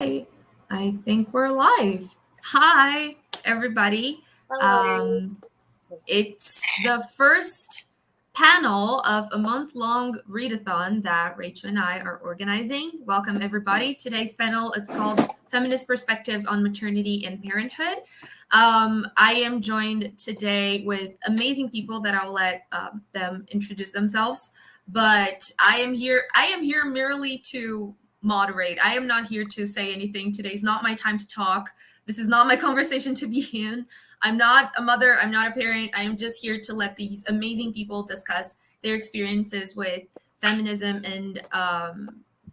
I think we're live. Hi, everybody. Hi. Um, it's the first panel of a month-long readathon that Rachel and I are organizing. Welcome, everybody. Today's panel, it's called Feminist Perspectives on Maternity and Parenthood. I am joined today with amazing people that I'll let them introduce themselves. But I am here merely to moderate. I am not here to say anything. Today's not my time to talk. This is not my conversation to be in. I'm not a mother, I'm not a parent. I am just here to let these amazing people discuss their experiences with feminism and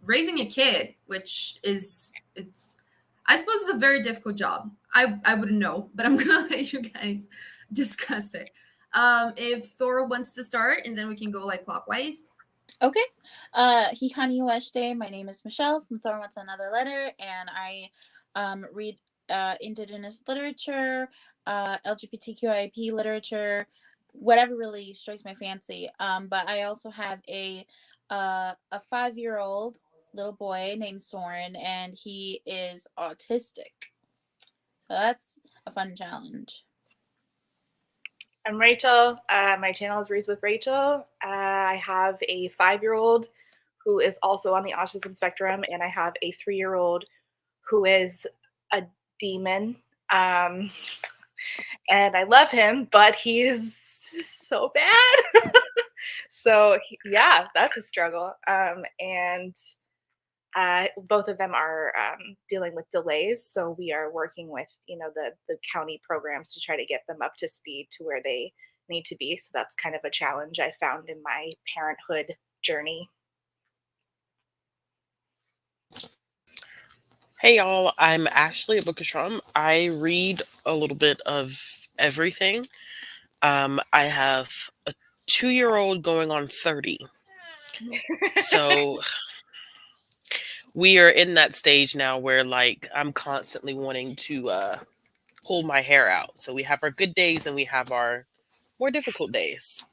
raising a kid, which is it's I suppose it's a very difficult job. I wouldn't know, but I'm gonna let you guys discuss it. If Thor wants to start, and then we can go like clockwise. Okay. Hihani Ueshte. My name is Michelle from Thor Wants Another Letter, and I read Indigenous literature, LGBTQIP literature, whatever really strikes my fancy. But I also have a 5-year-old little boy named Soren, and he is autistic. So that's a fun challenge. I'm Rachel. My channel is Reads with Rachel. I have a 5-year-old who is also on the autism spectrum, and I have a 3-year-old who is a demon. And I love him, but he's so bad. So, yeah, that's a struggle. And both of them are dealing with delays, so we are working with the county programs to try to get them up to speed to where they need to be. So that's kind of a challenge I found in my parenthood journey. Hey y'all, I'm Ashley Bookestrom. I read a little bit of everything. I have a 2-year-old going on 30. So we are in that stage now where like I'm constantly wanting to pull my hair out. So we have our good days and we have our more difficult days.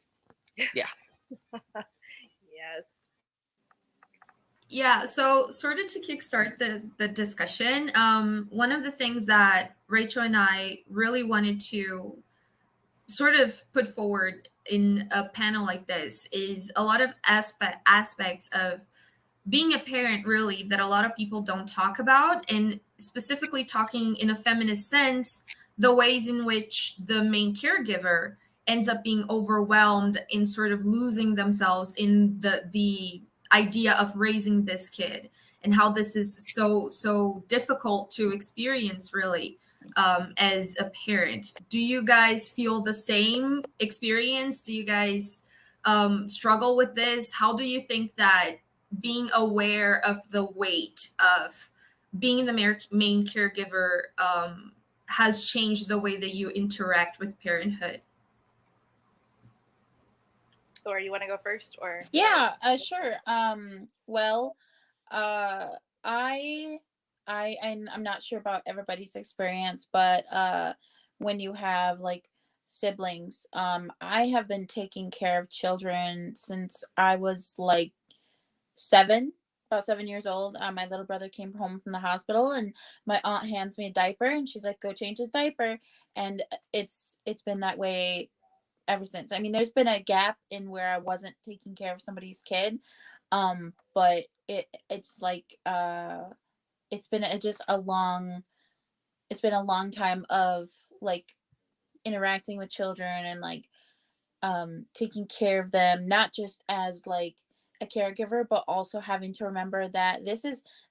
Yeah. Yes. Yeah, so sort of to kickstart the discussion, one of the things that Rachel and I really wanted to sort of put forward in a panel like this is a lot of aspects of being a parent, really, that a lot of people don't talk about, and specifically talking in a feminist sense, the ways in which the main caregiver ends up being overwhelmed and sort of losing themselves in the idea of raising this kid, and how this is so difficult to experience, really, as a parent. Do you guys feel the same experience? Do you guys struggle with this? How do you think that being aware of the weight of being the main caregiver has changed the way that you interact with parenthood? Or you want to go first, or Yeah, sure. Well, uh, I, and I'm not sure about everybody's experience, but when you have like siblings, I have been taking care of children since I was like 7, about 7 years old. My little brother came home from the hospital, and my aunt hands me a diaper, and she's like, "Go change his diaper," and it's been that way ever since. I mean, there's been a gap in where I wasn't taking care of somebody's kid, but it's like it's been it's been a long time of like interacting with children and like taking care of them, not just as like a caregiver, but also having to remember that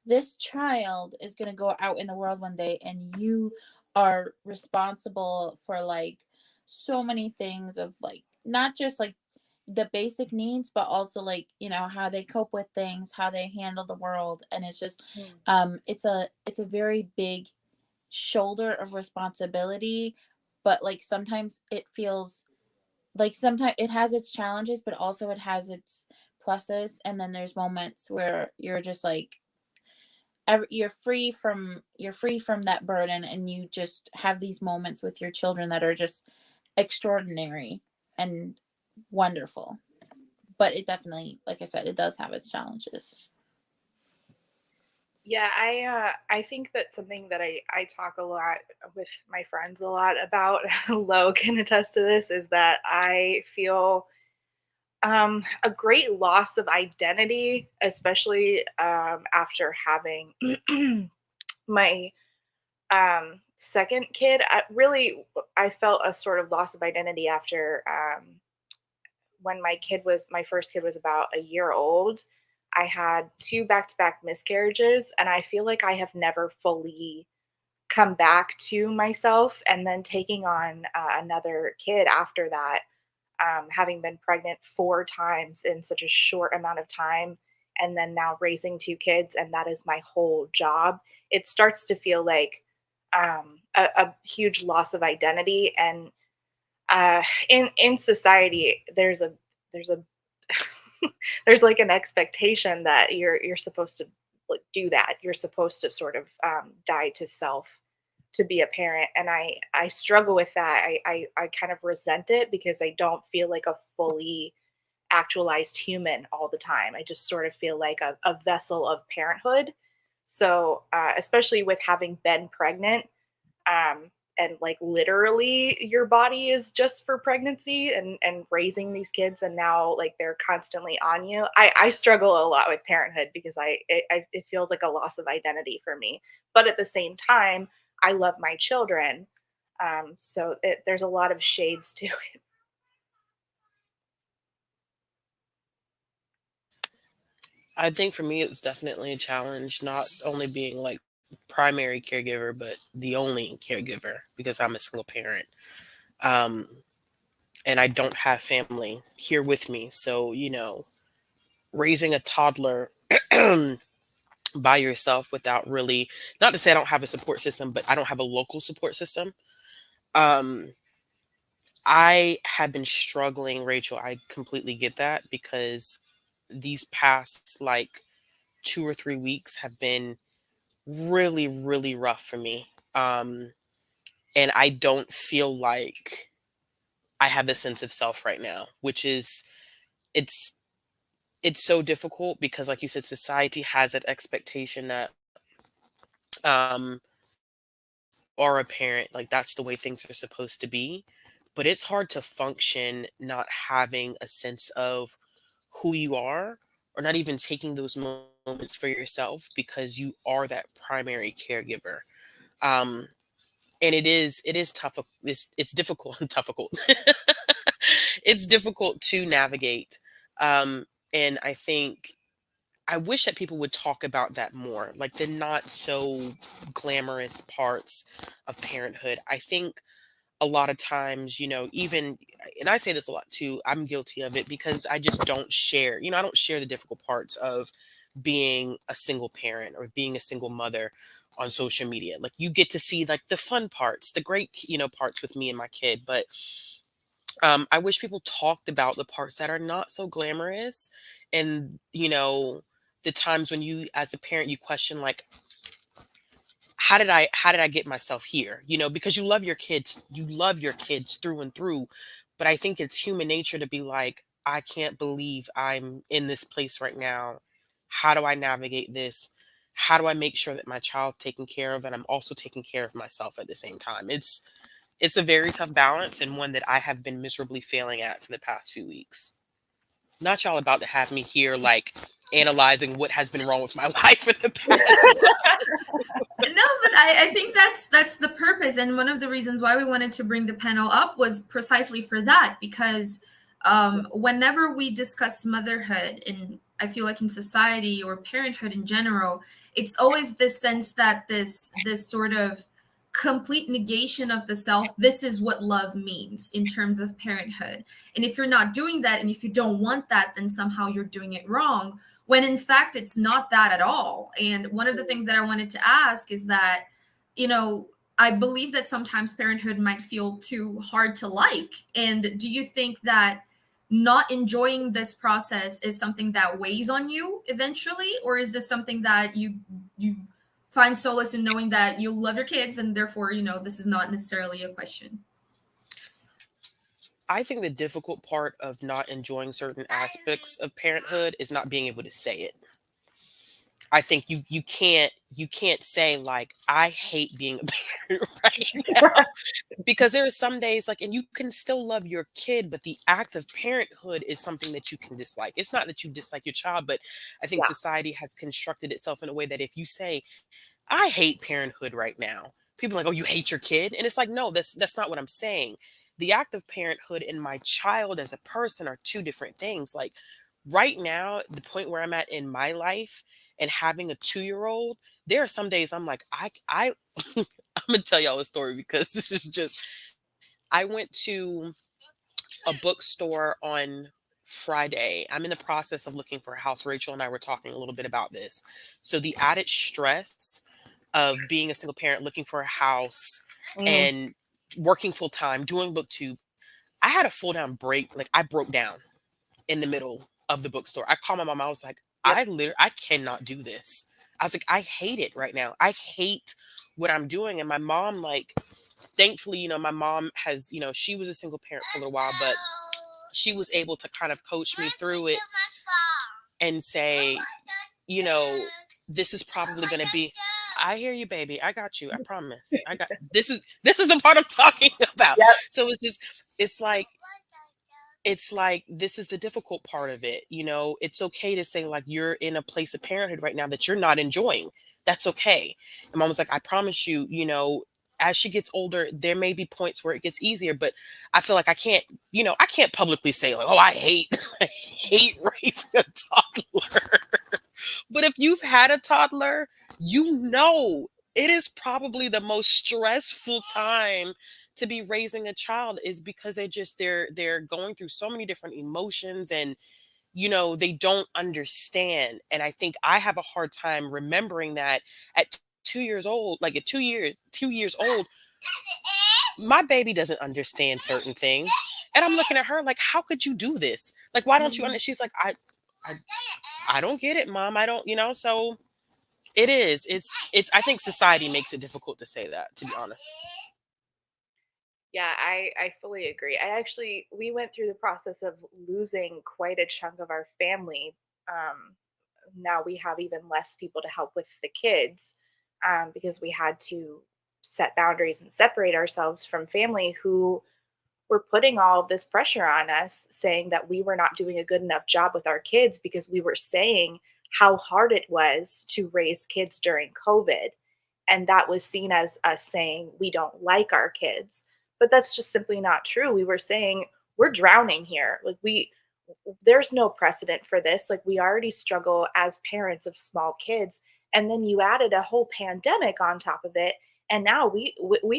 this child is going to go out in the world one day, and you are responsible for like so many things of like not just like the basic needs, but also like how they cope with things, how they handle the world. And it's just it's a very big shoulder of responsibility, but like sometimes it feels like sometimes it has its challenges, but also it has its pluses. And then there's moments where you're just like you're free from that burden, and you just have these moments with your children that are just extraordinary and wonderful. But it definitely, like I said, it does have its challenges. Yeah, I think that's something that I talk a lot with my friends a lot about. Lo can attest to this, is that I feel a great loss of identity, especially after having my second kid. I felt a sort of loss of identity after when my first kid was about a year old. I had two back-to-back miscarriages, and I feel like I have never fully come back to myself. And then taking on another kid after that, having been pregnant four times in such a short amount of time, and then now raising two kids, and that is my whole job. It starts to feel like a huge loss of identity. And in society, there's a there's like an expectation that you're supposed to like do that. You're supposed to sort of die to self to be a parent, and I struggle with that. I kind of resent it because I don't feel like a fully actualized human all the time. I just sort of feel like a vessel of parenthood. So especially with having been pregnant, and like literally your body is just for pregnancy and raising these kids, and now like they're constantly on you. I struggle a lot with parenthood because it feels like a loss of identity for me, but at the same time I love my children. There's a lot of shades to it. I think for me, it's definitely a challenge, not only being like primary caregiver, but the only caregiver because I'm a single parent. Um, and I don't have family here with me. So, raising a toddler by yourself without really, not to say I don't have a support system, but I don't have a local support system. Um, I have been struggling, Rachel. I completely get that because these past like 2 or 3 weeks have been really, really rough for me. And I don't feel like I have a sense of self right now, which is it's it's so difficult because like you said, society has that expectation that um are a parent, like that's the way things are supposed to be. But it's hard to function not having a sense of who you are or not even taking those moments for yourself because you are that primary caregiver. Um, and it is tough. It's difficult and difficult. It's difficult to navigate. And I think I wish that people would talk about that more, like the not so glamorous parts of parenthood. I think a lot of times, even, and I say this a lot too, I'm guilty of it because I just don't share, I don't share the difficult parts of being a single parent or being a single mother on social media. Like you get to see like the fun parts, the great, parts with me and my kid. But I wish people talked about the parts that are not so glamorous and, the times when you as a parent you question like how did I get myself here? Because you love your kids through and through, but I think it's human nature to be like, I can't believe I'm in this place right now. How do I navigate this? How do I make sure that my child's taken care of and I'm also taking care of myself at the same time? It's a very tough balance and one that I have been miserably failing at for the past few weeks. Not y'all about to have me here like analyzing what has been wrong with my life in the past. No, but I think that's the purpose, and one of the reasons why we wanted to bring the panel up was precisely for that, because whenever we discuss motherhood, and I feel like in society or parenthood in general, it's always this sense that this sort of complete negation of the self. This is what love means in terms of parenthood, and if you're not doing that, and if you don't want that, then somehow you're doing it wrong, when in fact it's not that at all. And one of the things that I wanted to ask is that, I believe that sometimes parenthood might feel too hard to like. And do you think that not enjoying this process is something that weighs on you eventually, or is this something that you find solace in knowing that you love your kids and therefore, this is not necessarily a question? I think the difficult part of not enjoying certain aspects of parenthood is not being able to say it. I think you can't say like I hate being a parent right now, because there are some days like, and you can still love your kid, but the act of parenthood is something that you can dislike. It's not that you dislike your child, but I think Yeah. society has constructed itself in a way that if you say I hate parenthood right now, people are like, oh, you hate your kid, and it's like, no, that's not what I'm saying. The act of parenthood and my child as a person are two different things. Like right now, the point where I'm at in my life and having a 2-year-old, there are some days I'm like, I'm gonna tell y'all a story because this is just, I went to a bookstore on Friday. I'm in the process of looking for a house. Rachel and I were talking a little bit about this. So the added stress of being a single parent, looking for a house, Mm, and working full time, doing booktube. I had a full down break. Like I broke down in the middle of the bookstore. I called my mom. I was like, yep. I cannot do this. I was like, I hate it right now. I hate what I'm doing. And my mom, like, thankfully, my mom has, she was a single parent for a little while, but she was able to kind of coach me through it and say, you know, this is probably going to be. I hear you, baby. I got you. I promise. I got this is the part I'm talking about. Yep. So it's like it's like this is the difficult part of it. It's okay to say like you're in a place of parenthood right now that you're not enjoying. That's okay. And mom was like, I promise you, as she gets older, there may be points where it gets easier, but I feel like I can't publicly say like, oh, I hate I hate raising a toddler. But if you've had a toddler, it is probably the most stressful time to be raising a child, is because they're going through so many different emotions, and they don't understand. And I think I have a hard time remembering that at 2 years old, like at 2 years old, my baby doesn't understand certain things. And I'm looking at her like, how could you do this? Like, why don't you Mhm. She's like, I I don't get it, mom. I don't, so it is. I think society makes it difficult to say that, to be honest. Yeah, I fully agree. We went through the process of losing quite a chunk of our family. Um, Now we have even less people to help with the kids, because we had to set boundaries and separate ourselves from family who were putting all of this pressure on us, saying that we were not doing a good enough job with our kids because we were saying how hard it was to raise kids during COVID. And that was seen as us saying we don't like our kids. But that's just simply not true. We were saying we're drowning here. Like there's no precedent for this. Like we already struggle as parents of small kids, and then you added a whole pandemic on top of it, and now we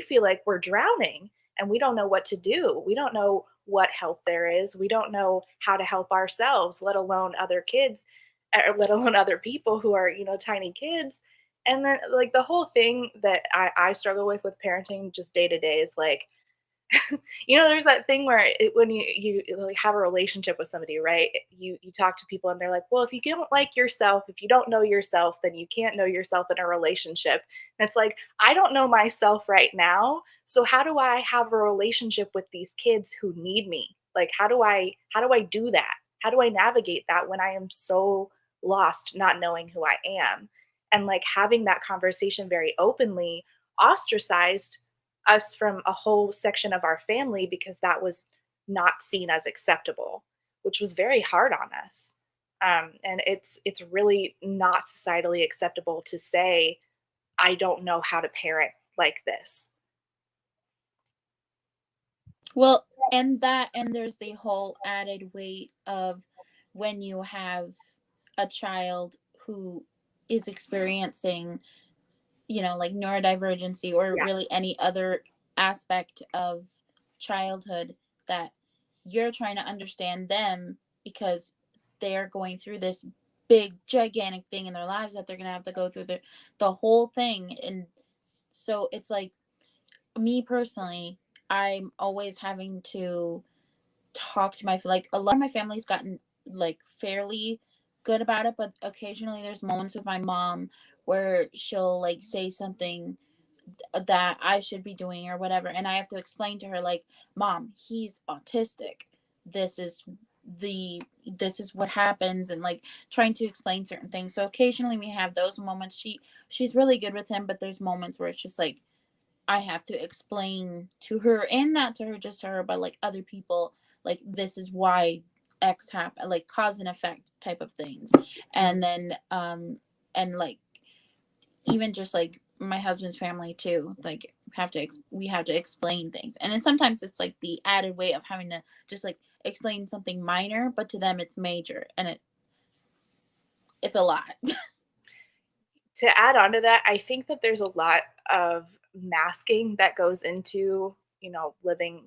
feel like we're drowning and we don't know what to do. We don't know what help there is. We don't know how to help ourselves, let alone other kids, or let alone other people who are, tiny kids. And then like the whole thing that I struggle with parenting just day to day is like, there's that thing where when you like have a relationship with somebody, right? You talk to people and they're like, well, if you don't like yourself, if you don't know yourself, then you can't know yourself in a relationship. And it's like, I don't know myself right now, so how do I have a relationship with these kids who need me? Like how do I do that? How do I navigate that when I am so lost, not knowing who I am? And like having that conversation very openly ostracized us from a whole section of our family because that was not seen as acceptable, which was very hard on us. And it's really not societally acceptable to say I don't know how to parent like this. Well, and there's the whole added weight of when you have a child who is experiencing, like neurodivergency or Yeah. really any other aspect of childhood, that you're trying to understand them because they're going through this big gigantic thing in their lives that they're going to have to go through the whole thing. And so it's like, me personally, I'm always having to talk to like a lot of my family's gotten like fairly good about it, but occasionally there's moments with my mom where she'll like say something that I should be doing or whatever, and I have to explain to her like, mom, he's autistic, this is this is what happens, and like trying to explain certain things. So occasionally we have those moments. She's really good with him, but there's moments where it's just like I have to explain to her, and not to her, just to her, but like other people, like this is why X happen, like cause and effect type of things. And then and like even just like my husband's family too, like we have to explain things, and then sometimes it's like the added weight of having to just like explain something minor, but to them it's major, and it's a lot. To add on to that, I think that there's a lot of masking that goes into, living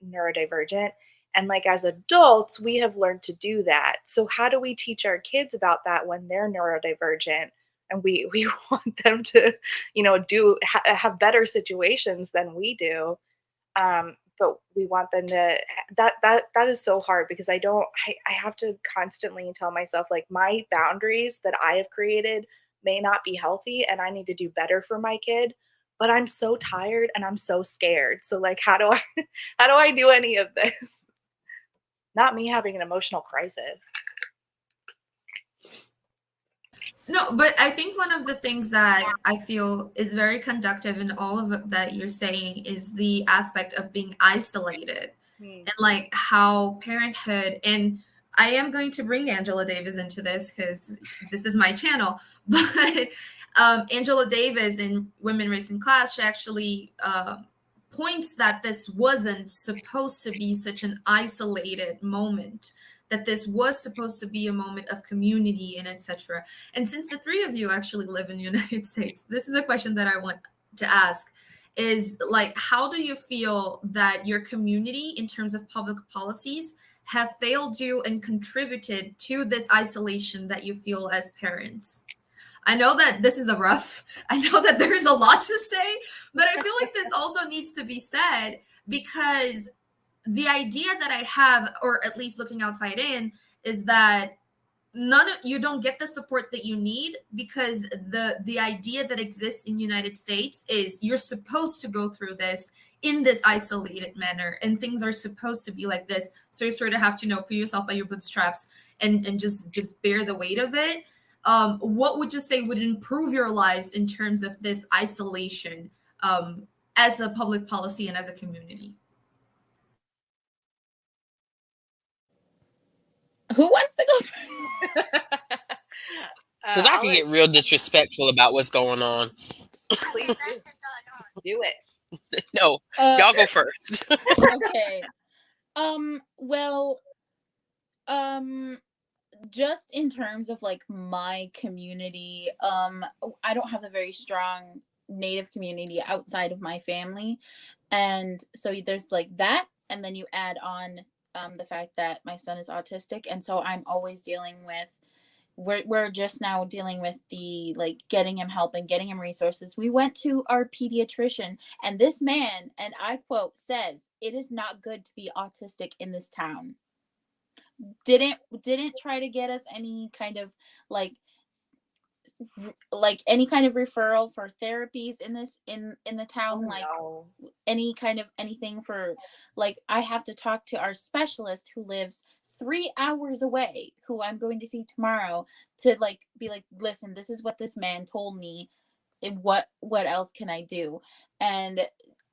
neurodivergent. And like as adults, we have learned to do that. So how do we teach our kids about that when they're neurodivergent? And we want them to, have better situations than we do. But we want them to, that is so hard, because I have to constantly tell myself, like, my boundaries that I have created may not be healthy and I need to do better for my kid, but I'm so tired and I'm so scared. So like, how do I do any of this? Not me having an emotional crisis. No, but I think one of the things that I feel is very conductive in all of it that you're saying is the aspect of being isolated, and like how parenthood, and I am going to bring Angela Davis into this because this is my channel, but Angela Davis in Women, Race, and Class, she actually points that this wasn't supposed to be such an isolated moment, that this was supposed to be a moment of community and etc. And since the three of you actually live in the United States, this is a question that I want to ask is like, how do you feel that your community in terms of public policies have failed you and contributed to this isolation that you feel as parents? I know that this is I know that there's a lot to say, but I feel like this also needs to be said, because the idea that I have, or at least looking outside in, is that you don't get the support that you need, because the idea that exists in the United States is you're supposed to go through this in this isolated manner, and things are supposed to be like this. So you sort of have to pull yourself by your bootstraps and just bear the weight of it. What would you say would improve your lives in terms of this isolation, as a public policy and as a community? Who wants to go first? Because I can get real disrespectful about what's going on. Please do it. No, y'all go first. Okay. Well, just in terms of like my community, I don't have a very strong Native community outside of my family, and so there's like that, and then you add on the fact that my son is autistic, and so I'm always dealing with, we're just now dealing with the like getting him help and getting him resources. We went to our pediatrician, and this man, and I quote, says it is not good to be autistic in this town. Didn't try to get us any kind of like any kind of referral for therapies in the town. Any kind of anything for, like, I have to talk to our specialist who lives 3 hours away, who I'm going to see tomorrow, to like be like, listen, this is what this man told me, and what else can I do? And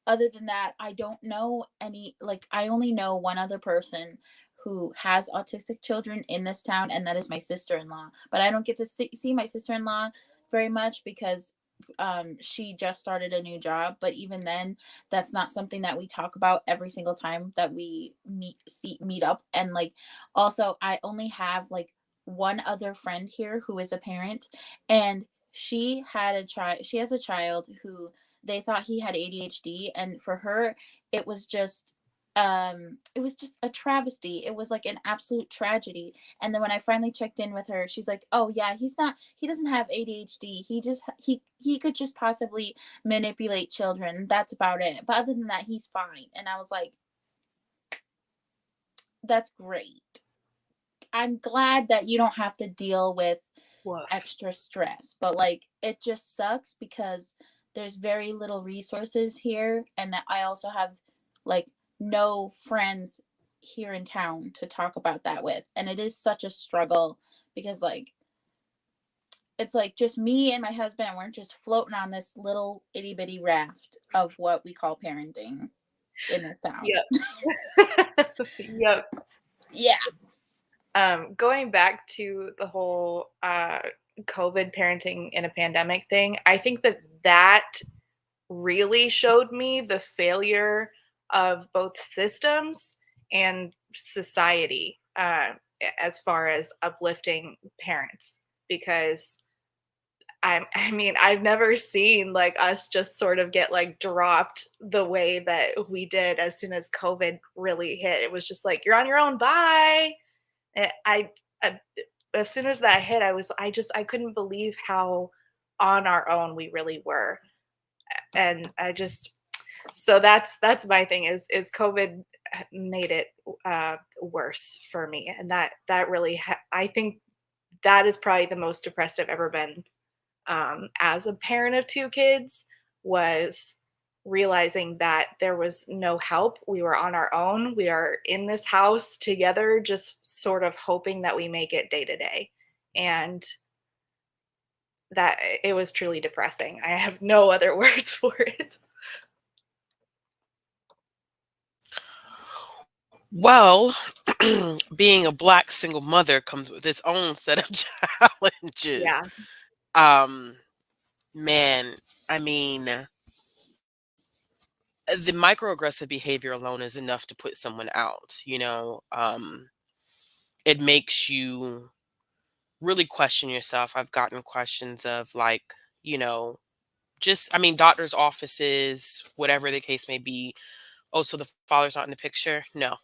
other than that, I don't know any, like, I only know one other person who has autistic children in this town, and that is my sister-in-law. But I don't get to see my sister-in-law very much because she just started a new job. But even then, that's not something that we talk about every single time that we meet up. And like, also, I only have like one other friend here who is a parent, and she has a child who they thought he had ADHD, and for her it was just a travesty. It was like an absolute tragedy. And then when I finally checked in with her, she's like, oh yeah, he doesn't have ADHD, he could just possibly manipulate children, that's about it, but other than that, he's fine. And I was like, that's great. I'm glad that you don't have to deal with extra stress, but like, it just sucks because there's very little resources here, and I also have like no friends here in town to talk about that with. And it is such a struggle because like it's like just me and my husband, we're just floating on this little itty bitty raft of what we call parenting in this town. Yep. Yep. Yeah. Going back to the whole COVID parenting in a pandemic thing, I think that really showed me the failure of both systems and society as far as uplifting parents, because I mean, I've never seen like us just sort of get like dropped the way that we did as soon as COVID really hit. It was just like, you're on your own, bye. And I as soon as that hit, I couldn't believe how on our own we really were. And so that's my thing is COVID made it worse for me. And that really, I think that is probably the most depressed I've ever been as a parent of two kids, was realizing that there was no help. We were on our own. We are in this house together, just sort of hoping that we make it day to day. And that it was truly depressing. I have no other words for it. Well, being a Black single mother comes with its own set of challenges. Yeah. Man, I mean, the microaggressive behavior alone is enough to put someone out, you know? It makes you really question yourself. I've gotten questions of like, you know, just, I mean, doctors' offices, whatever the case may be. Oh, so the father's not in the picture? No.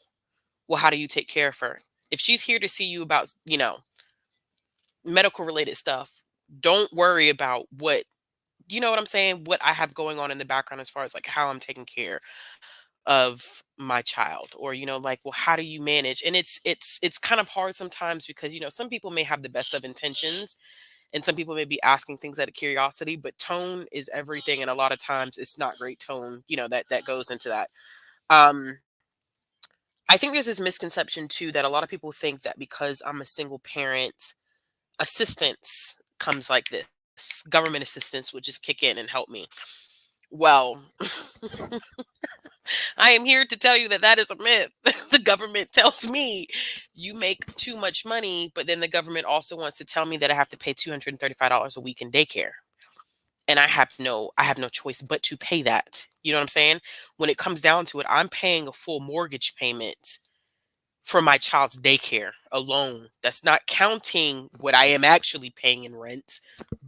Well, how do you take care of her? If she's here to see you about, you know, medical related stuff, don't worry about what, you know what I'm saying? What I have going on in the background as far as like how I'm taking care of my child, or you know, like, well, how do you manage? And it's kind of hard sometimes because you know some people may have the best of intentions and some people may be asking things out of curiosity, but tone is everything, and a lot of times it's not great tone, you know, that goes into that. um I think there's this misconception too that a lot of people think that because I'm a single parent, assistance comes like this. Government assistance would just kick in and help me. Well, I am here to tell you that that is a myth. The government tells me you make too much money, but then the government also wants to tell me that I have to pay $235 a week in daycare. And I have no choice but to pay that. You know what I'm saying? When it comes down to it, I'm paying a full mortgage payment for my child's daycare alone. That's not counting what I am actually paying in rent,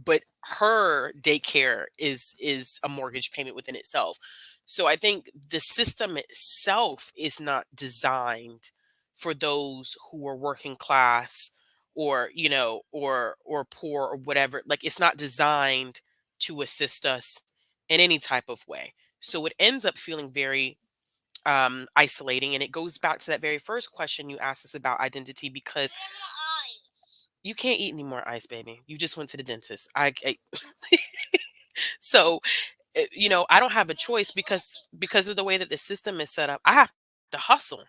but her daycare is a mortgage payment within itself. So I think the system itself is not designed for those who are working class, or you know, or poor or whatever. Like it's not designed to assist us in any type of way. So it ends up feeling very isolating. And it goes back to that very first question you asked us about identity, because you can't eat any more ice, baby. You just went to the dentist. So you know, I don't have a choice because of the way that the system is set up. I have to hustle.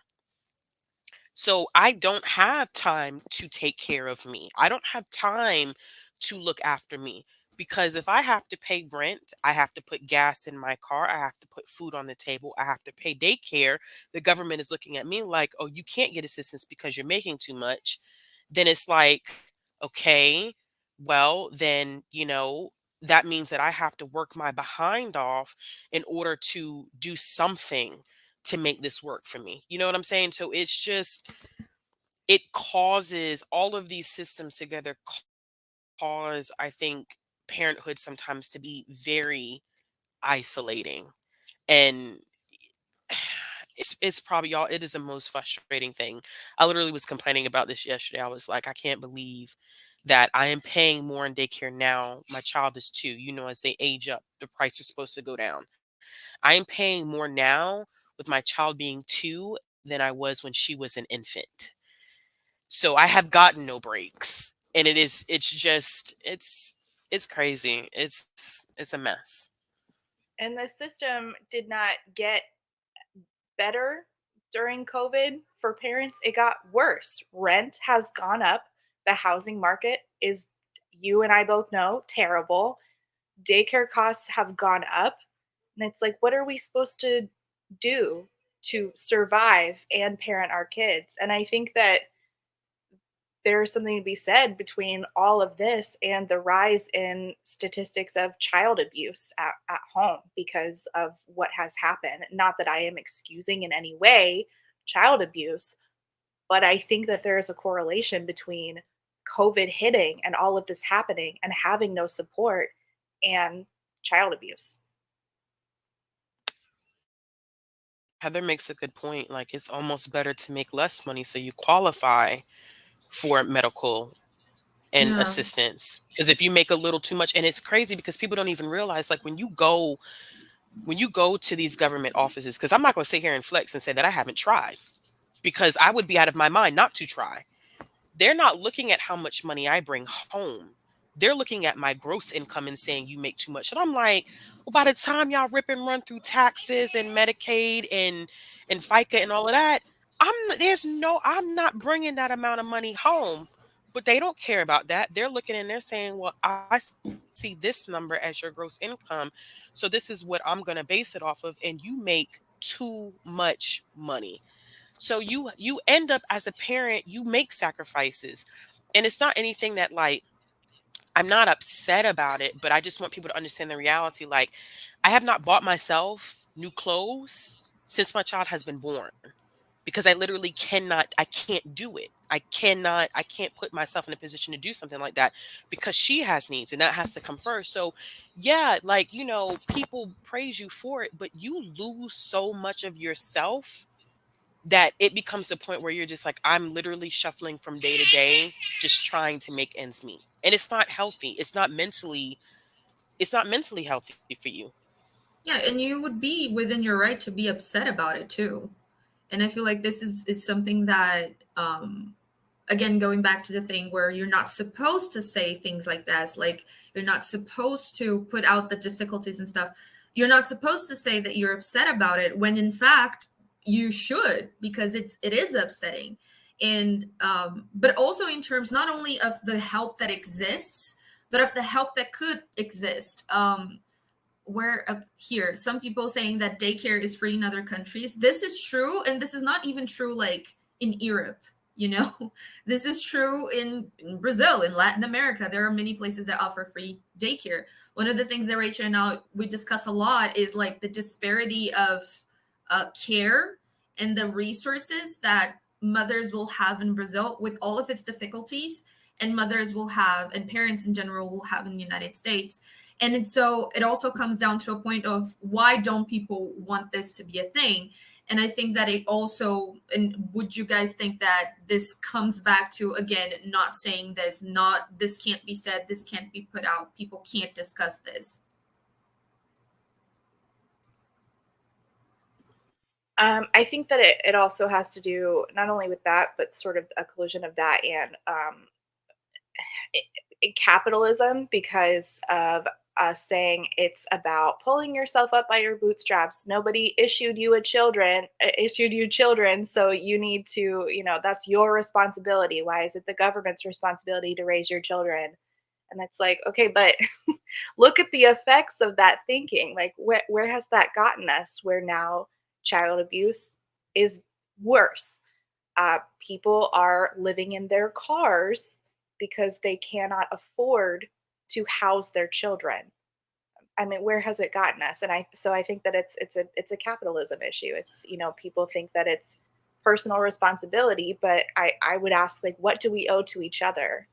So I don't have time to take care of me. I don't have time to look after me, because if I have to pay rent, I have to put gas in my car, I have to put food on the table, I have to pay daycare. The government is looking at me like, "Oh, you can't get assistance because you're making too much." Then it's like, "Okay, well, then, you know, that means that I have to work my behind off in order to do something to make this work for me." You know what I'm saying? So it's just, it causes all of these systems together cause, I think, parenthood sometimes to be very isolating. And it's probably, y'all, it is the most frustrating thing. I literally was complaining about this yesterday. I was like, I can't believe that I am paying more in daycare now. My child is 2. You know, as they age up, the price is supposed to go down. I am paying more now with my child being 2 than I was when she was an infant. So I have gotten no breaks. And it's just, it's crazy. It's a mess. And the system did not get better during COVID for parents, it got worse. Rent has gone up. The housing market is, you and I both know, terrible. Daycare costs have gone up. And it's like, what are we supposed to do to survive and parent our kids? And I think that there's something to be said between all of this and the rise in statistics of child abuse at home because of what has happened. Not that I am excusing in any way child abuse, but I think that there is a correlation between COVID hitting and all of this happening and having no support and child abuse. Heather makes a good point. Like, it's almost better to make less money so you qualify for medical and Yeah. assistance. Because if you make a little too much, and it's crazy because people don't even realize, like, when you go to these government offices, because I'm not going to sit here and flex and say that I haven't tried, because I would be out of my mind not to try. They're not looking at how much money I bring home. They're looking at my gross income and saying you make too much. And I'm like, well, by the time y'all rip and run through taxes and Medicaid and FICA and all of that, I'm not bringing that amount of money home. But they don't care about that. They're looking and they're saying, well, I see this number as your gross income, so this is what I'm going to base it off of, and you make too much money. So you end up, as a parent, you make sacrifices. And it's not anything that, like, I'm not upset about it, but I just want people to understand the reality. Like, I have not bought myself new clothes since my child has been born, because I can't do it. I can't put myself in a position to do something like that, because she has needs and that has to come first. So yeah, like, people praise you for it, but you lose so much of yourself that it becomes a point where you're just like, I'm literally shuffling from day to day, just trying to make ends meet. And it's not healthy. It's not mentally healthy for you. Yeah, and you would be within your right to be upset about it too. And I feel like this is something that again, going back to the thing where you're not supposed to say things like that, like you're not supposed to put out the difficulties and stuff. You're not supposed to say that you're upset about it when in fact you should, because it is upsetting. And but also in terms not only of the help that exists, but of the help that could exist. Where up here, some people saying that daycare is free in other countries. This is true, and this is not even true like in Europe, you know. This is true in Brazil, in Latin America. There are many places that offer free daycare. One of the things that Rachel and I we discuss a lot is like the disparity of care and the resources that mothers will have in Brazil with all of its difficulties, and mothers will have, and parents in general will have in the United States. And so it also comes down to a point of why don't people want this to be a thing? And I think that it also, and would you guys think that this comes back to, again, not saying this, not this can't be said, this can't be put out, people can't discuss this? I think that it also has to do not only with that, but sort of a collision of that and capitalism, because of us saying it's about pulling yourself up by your bootstraps. Nobody issued you children, so you need to, that's your responsibility. Why is it the government's responsibility to raise your children? And it's like, okay, but look at the effects of that thinking. Like, where has that gotten us? Where now child abuse is worse. People are living in their cars because they cannot afford to house their children. I mean, where has it gotten us? And I think that it's a capitalism issue. It's, people think that it's personal responsibility, but I would ask, like, what do we owe to each other?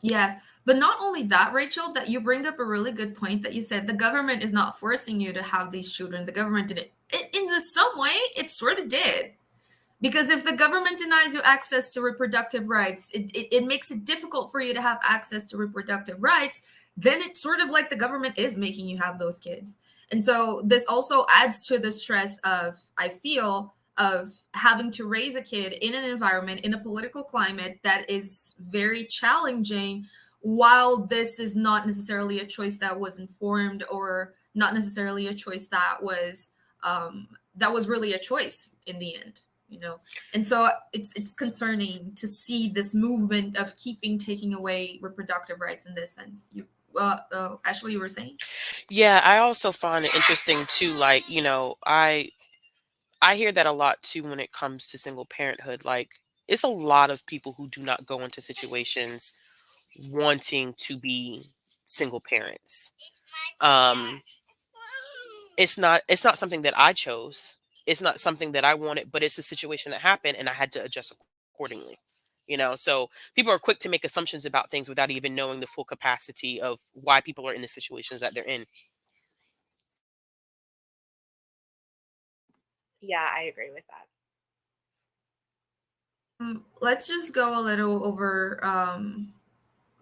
Yes. But not only that, Rachel, that you bring up a really good point that you said the government is not forcing you to have these children. The government did it. In some way, it sort of did. Because if the government denies you access to reproductive rights, it makes it difficult for you to have access to reproductive rights, then it's sort of like the government is making you have those kids. And so this also adds to the stress of, I feel, of having to raise a kid in an environment, in a political climate that is very challenging, while this is not necessarily a choice that was informed, or not necessarily a choice that was really a choice in the end. you know. And so it's concerning to see this movement of taking away reproductive rights in this sense. You Ashley, you were saying? Yeah, I also find it interesting too, like, I hear that a lot too when it comes to single parenthood. Like, it's a lot of people who do not go into situations wanting to be single parents. Um, it's not something that I chose. It's not something that I wanted, but it's a situation that happened and I had to adjust accordingly. So people are quick to make assumptions about things without even knowing the full capacity of why people are in the situations that they're in. Yeah, I agree with that. Let's just go a little over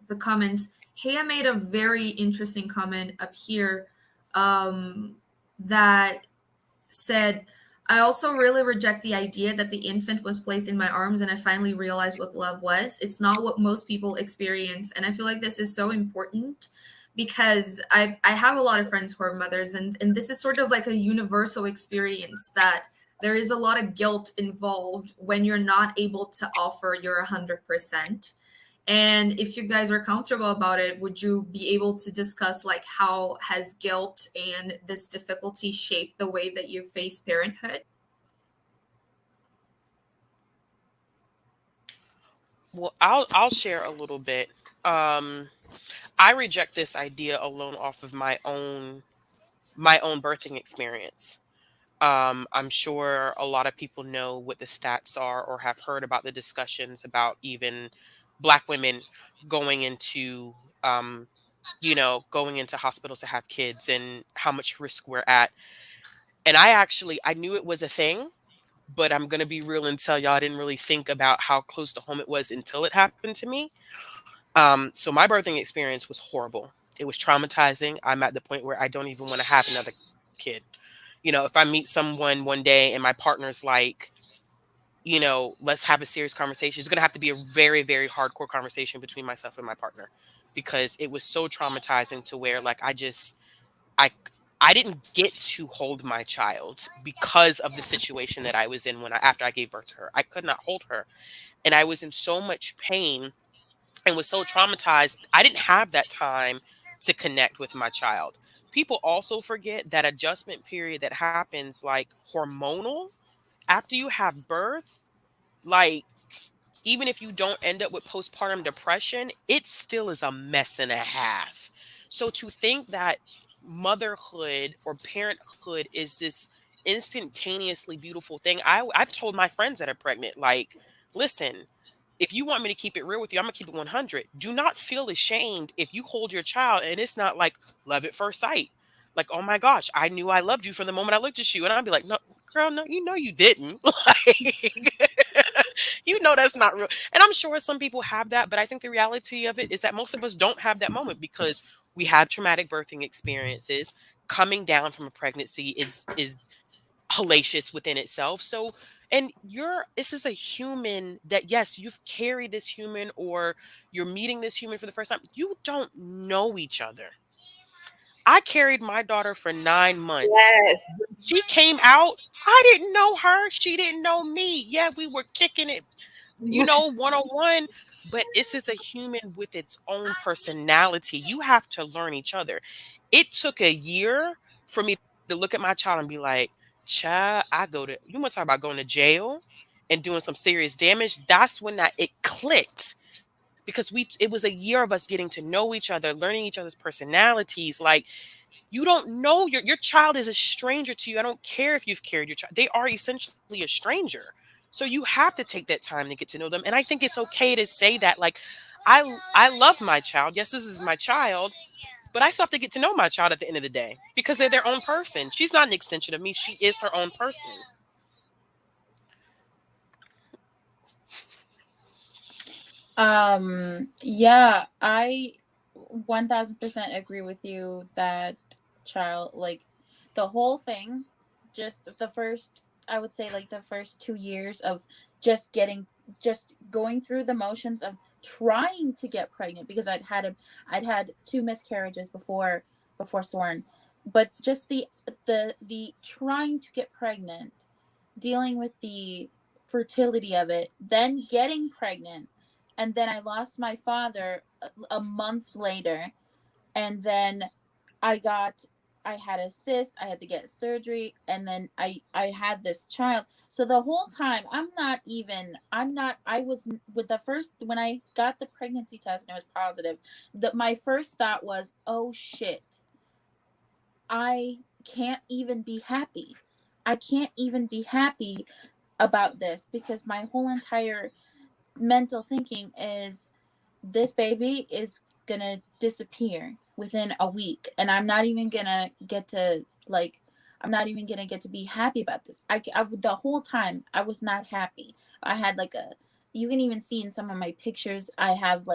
the comments. Haya made a very interesting comment up here that said, I also really reject the idea that the infant was placed in my arms and I finally realized what love was. It's not what most people experience. And I feel like this is so important because I have a lot of friends who are mothers, and this is sort of like a universal experience that there is a lot of guilt involved when you're not able to offer your 100%. And if you guys are comfortable about it, would you be able to discuss like how has guilt and this difficulty shaped the way that you face parenthood? Well, I'll share a little bit. Um, I reject this idea alone off of my own birthing experience. I'm sure a lot of people know what the stats are or have heard about the discussions about even Black women going into going into hospitals to have kids and how much risk we're at. And I knew it was a thing, but I'm gonna be real and tell y'all I didn't really think about how close to home it was until it happened to me. So my birthing experience was horrible. It was traumatizing. I'm at the point where I don't even want to have another kid. If I meet someone one day and my partner's like, let's have a serious conversation, it's going to have to be a very, very hardcore conversation between myself and my partner because it was so traumatizing to where like I I didn't get to hold my child because of the situation that I was in after I gave birth to her. I could not hold her and I was in so much pain and was so traumatized, I didn't have that time to connect with my child. People also forget that adjustment period that happens like hormonal after you have birth, like even if you don't end up with postpartum depression, it still is a mess and a half. So to think that motherhood or parenthood is this instantaneously beautiful thing, I've told my friends that are pregnant, like, listen, if you want me to keep it real with you, I'm gonna keep it 100. Do not feel ashamed if you hold your child and it's not like love at first sight. Like, oh my gosh, I knew I loved you from the moment I looked at you. And I'd be like, no, girl, no, you didn't. Like, that's not real. And I'm sure some people have that, but I think the reality of it is that most of us don't have that moment because we have traumatic birthing experiences. Coming down from a pregnancy is hellacious within itself. So, and this is a human that, yes, you've carried this human or you're meeting this human for the first time. You don't know each other. I carried my daughter for 9 months. Yes. She came out. I didn't know her. She didn't know me. Yeah, we were kicking it, 101. But this is a human with its own personality. You have to learn each other. It took a year for me to look at my child and be like, child, you want to talk about going to jail and doing some serious damage? That's when it clicked because it was a year of us getting to know each other, learning each other's personalities. Like, you don't know your child is a stranger to you. I don't care if you've carried your child. They are essentially a stranger. So you have to take that time to get to know them. And I think it's okay to say that, like, I love my child. Yes, this is my child, but I still have to get to know my child at the end of the day because they're their own person. She's not an extension of me. She is her own person. Yeah, I 1000% agree with you that child, like, the whole thing, just the first, I would say, like, the first 2 years of just going through the motions of trying to get pregnant, because I'd had two miscarriages before Soren, but just the trying to get pregnant, dealing with the fertility of it, then getting pregnant, and then I lost my father a month later, and then I had a cyst, I had to get surgery, and then I had this child. So the whole time I was with the first, when I got the pregnancy test and it was positive, my first thought was, oh shit, I can't even be happy. I can't even be happy about this, because my whole entire mental thinking is, this baby is gonna disappear within a week, and I'm not even gonna get to be happy about this. The whole time I was not happy. I had you can even see in some of my pictures I have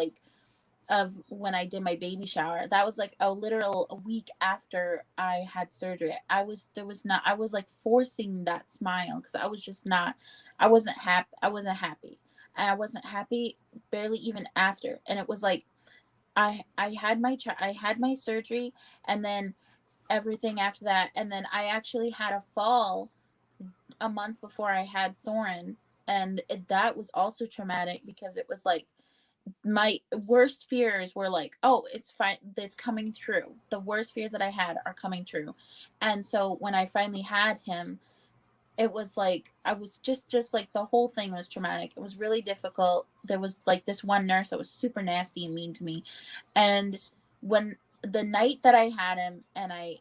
of when I did my baby shower. That was a literal a week after I had surgery. I was forcing that smile, because I wasn't happy. And I wasn't happy barely even after. And it was I had my surgery, and then everything after that, and then I actually had a fall a month before I had Soren, and that was also traumatic, because it was my worst fears were oh, it's fine, it's coming true. The worst fears that I had are coming true. And so when I finally had him, it was I was just the whole thing was traumatic. It was really difficult. There was this one nurse that was super nasty and mean to me. And when the night that I had him, and I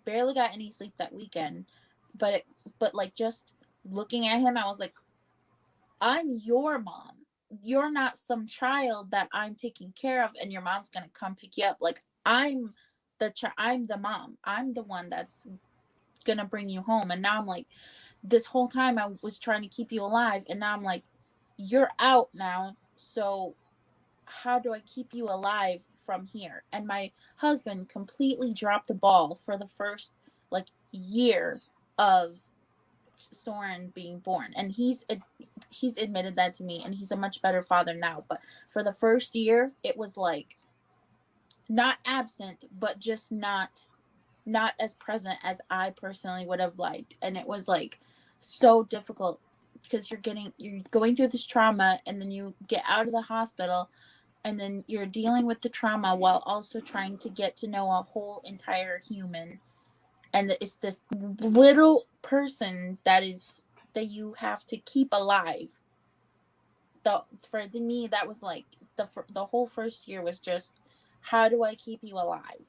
barely got any sleep that weekend, but just looking at him, I was like, I'm your mom. You're not some child that I'm taking care of and your mom's going to come pick you up. I'm I'm the mom. I'm the one that's going to bring you home. And now I'm this whole time I was trying to keep you alive, and now I'm you're out now. So how do I keep you alive from here? And my husband completely dropped the ball for the first year of Soren being born, and he's admitted that to me, and he's a much better father now. But for the first year, it was not absent, but just not as present as I personally would have liked. And it was so difficult, because you're going through this trauma, and then you get out of the hospital, and then you're dealing with the trauma while also trying to get to know a whole entire human. And it's this little person that you have to keep alive. For me, that was the whole first year was just, how do I keep you alive?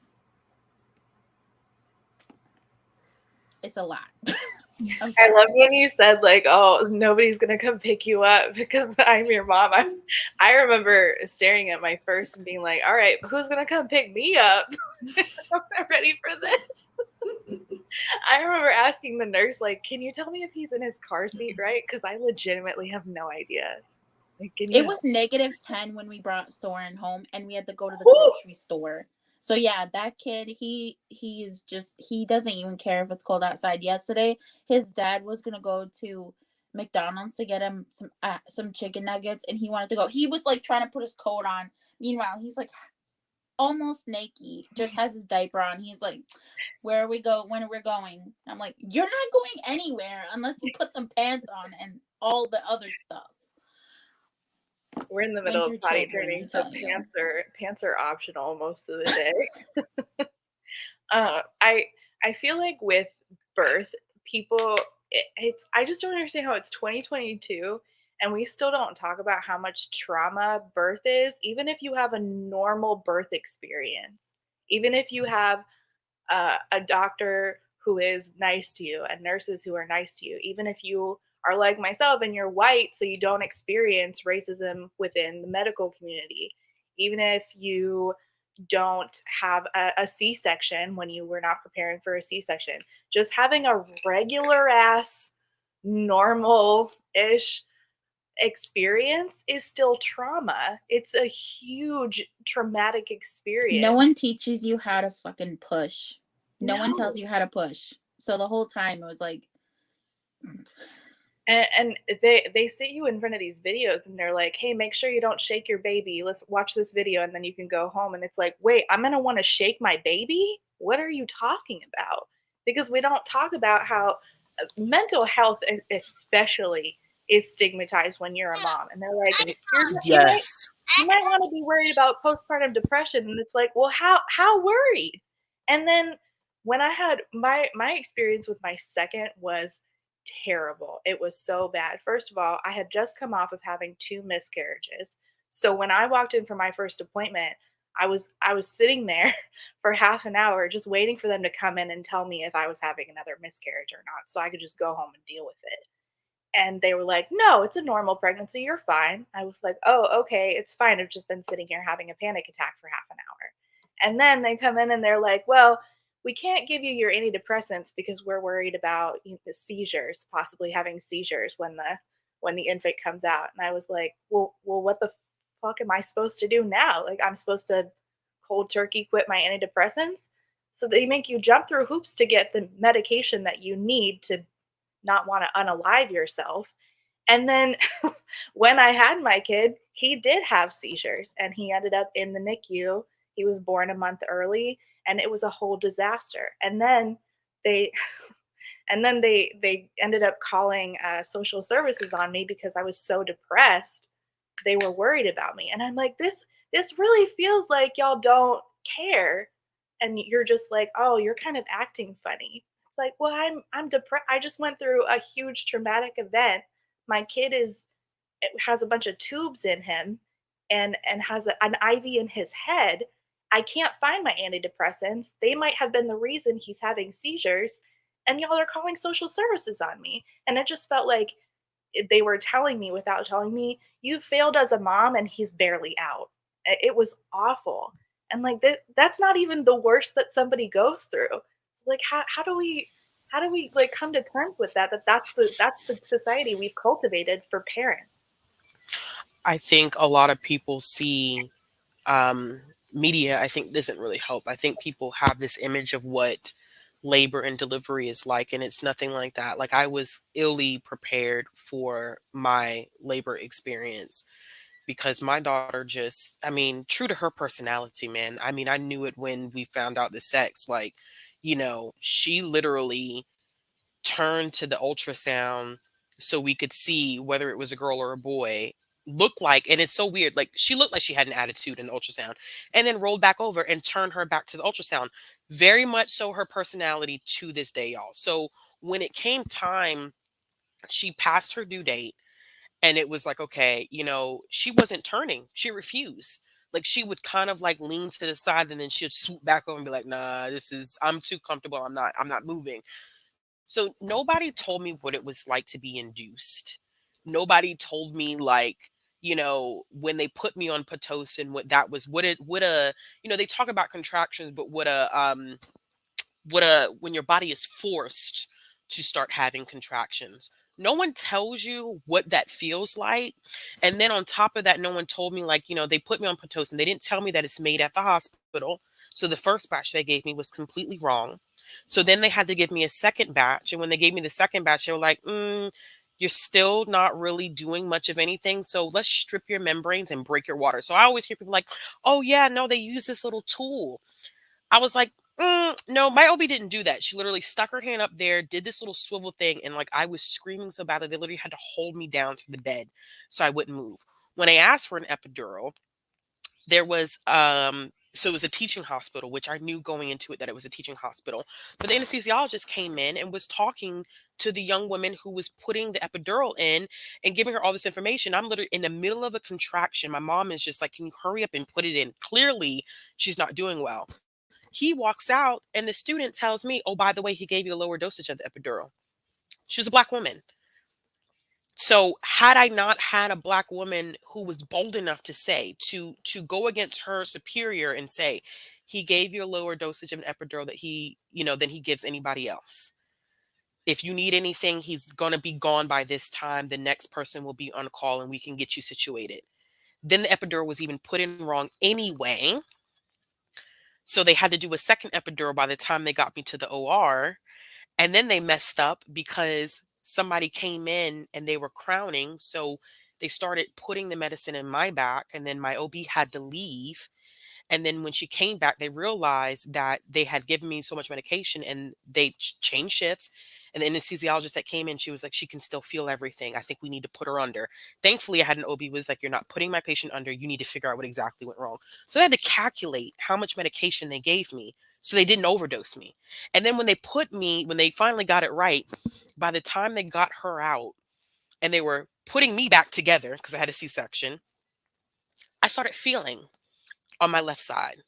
It's a lot. I love when you said oh, nobody's gonna come pick you up because I'm your mom. I remember staring at my first and being all right, who's gonna come pick me up? I'm not ready for this. I remember asking the nurse, can you tell me if he's in his car seat, right? Because I legitimately have no idea. It was -10 when we brought Soren home, and we had to go to the grocery store. So yeah, that kid, he doesn't even care if it's cold outside. Yesterday, his dad was gonna go to McDonald's to get him some chicken nuggets, and he wanted to go. He was trying to put his coat on. Meanwhile, he's almost naked, just has his diaper on. He's where are we go? When are we going? I'm you're not going anywhere unless you put some pants on and all the other stuff. We're in the middle of potty training, so pants are optional most of the day. I feel with birth, people, I just don't understand how it's 2022 and we still don't talk about how much trauma birth is, even if you have a normal birth experience, even if you have a doctor who is nice to you and nurses who are nice to you, even if you are like myself and you're white, so you don't experience racism within the medical community, even if you don't have a C-section when you were not preparing for a C-section, just having a regular ass normal-ish experience is still trauma. It's a huge traumatic experience. No one teaches you how to fucking push. No one tells you how to push. So the whole time it was and they sit you in front of these videos and they're hey, make sure you don't shake your baby. Let's watch this video and then you can go home. And it's wait, I'm going to want to shake my baby? What are you talking about? Because we don't talk about how mental health especially is stigmatized when you're a mom. And they're like, Yes. you might want to be worried about postpartum depression. And it's like, well, how worried? And then when I had my experience with my second was terrible. It was so bad. First of all, I had just come off of having 2 miscarriages. So when I walked in for my first appointment, I was sitting there for half an hour just waiting for them to come in and tell me if I was having another miscarriage or not so I could just go home and deal with it. And they were like, "No, it's a normal pregnancy. You're fine." I was like, "Oh, okay, it's fine. I've just been sitting here having a panic attack for half an hour." And then they come in and they're like, "Well, we can't give you your antidepressants because we're worried about the seizures, possibly having seizures when the infant comes out." And I was like, "Well, what the fuck am I supposed to do now? Like, I'm supposed to cold turkey quit my antidepressants?" So they make you jump through hoops to get the medication that you need to not want to unalive yourself. And then when I had my kid, he did have seizures and he ended up in the NICU. He was born a month early and it was a whole disaster. And then they they ended up calling social services on me because I was so depressed. They were worried about me. And I'm like, this really feels like y'all don't care. And you're just like, "Oh, you're kind of acting funny." It's like, "Well, I'm depressed. I just went through a huge traumatic event. My kid has a bunch of tubes in him and has an IV in his head. I can't find my antidepressants. They might have been the reason he's having seizures, and y'all are calling social services on me." And it just felt like they were telling me without telling me, "You failed as a mom and he's barely out." It was awful. And like that's not even the worst that somebody goes through. Like how do we like come to terms with that's the society we've cultivated for parents. I think a lot of people see um, media, I think, doesn't really help. I think people have this image of what labor and delivery is like, and it's nothing like that. Like, I was illy prepared for my labor experience because my daughter just, I mean, true to her personality, man. I mean, I knew it when we found out the sex. Like, she literally turned to the ultrasound so we could see whether it was a girl or a boy look like, and it's so weird, like she looked like she had an attitude in the ultrasound, and then rolled back over and turned her back to the ultrasound. Very much so her personality to this day, y'all. So when it came time, she passed her due date, and it was like, okay, she wasn't turning, she refused. Like, she would kind of like lean to the side, and then she'd swoop back over and be like, nah, I'm too comfortable, I'm not moving. So nobody told me what it was like to be induced. Nobody told me, like, when they put me on Pitocin, what that was, what a, they talk about contractions, but when your body is forced to start having contractions. No one tells you what that feels like. And then on top of that, no one told me, like, they put me on Pitocin. They didn't tell me that it's made at the hospital. So the first batch they gave me was completely wrong. So then they had to give me a second batch. And when they gave me the second batch, they were like, you're still not really doing much of anything. So let's strip your membranes and break your water. So I always hear people like, oh, yeah, no, they use this little tool. I was like, no, my OB didn't do that. She literally stuck her hand up there, did this little swivel thing, and like I was screaming so bad that they literally had to hold me down to the bed so I wouldn't move. When I asked for an epidural, there was so it was a teaching hospital, which I knew going into it that it was a teaching hospital. But the anesthesiologist came in and was talking to the young woman who was putting the epidural in and giving her all this information. I'm literally in the middle of a contraction. My mom is just like, can you hurry up and put it in? Clearly, she's not doing well. He walks out and the student tells me, oh, by the way, he gave you a lower dosage of the epidural. She was a Black woman. So had I not had a Black woman who was bold enough to say, to go against her superior and say, he gave you a lower dosage of an epidural that than he gives anybody else. If you need anything, he's going to be gone by this time. The next person will be on call and we can get you situated. Then the epidural was even put in wrong anyway. So they had to do a second epidural by the time they got me to the OR. And then they messed up because somebody came in and they were crowning. So they started putting the medicine in my back, and then my OB had to leave. And then when she came back, they realized that they had given me so much medication and they changed shifts. And the anesthesiologist that came in, she was like, she can still feel everything. I think we need to put her under. Thankfully, I had an OB was like, you're not putting my patient under. You need to figure out what exactly went wrong. So they had to calculate how much medication they gave me so they didn't overdose me. And then when they finally got it right, by the time they got her out and they were putting me back together because I had a C-section, I started feeling on my left side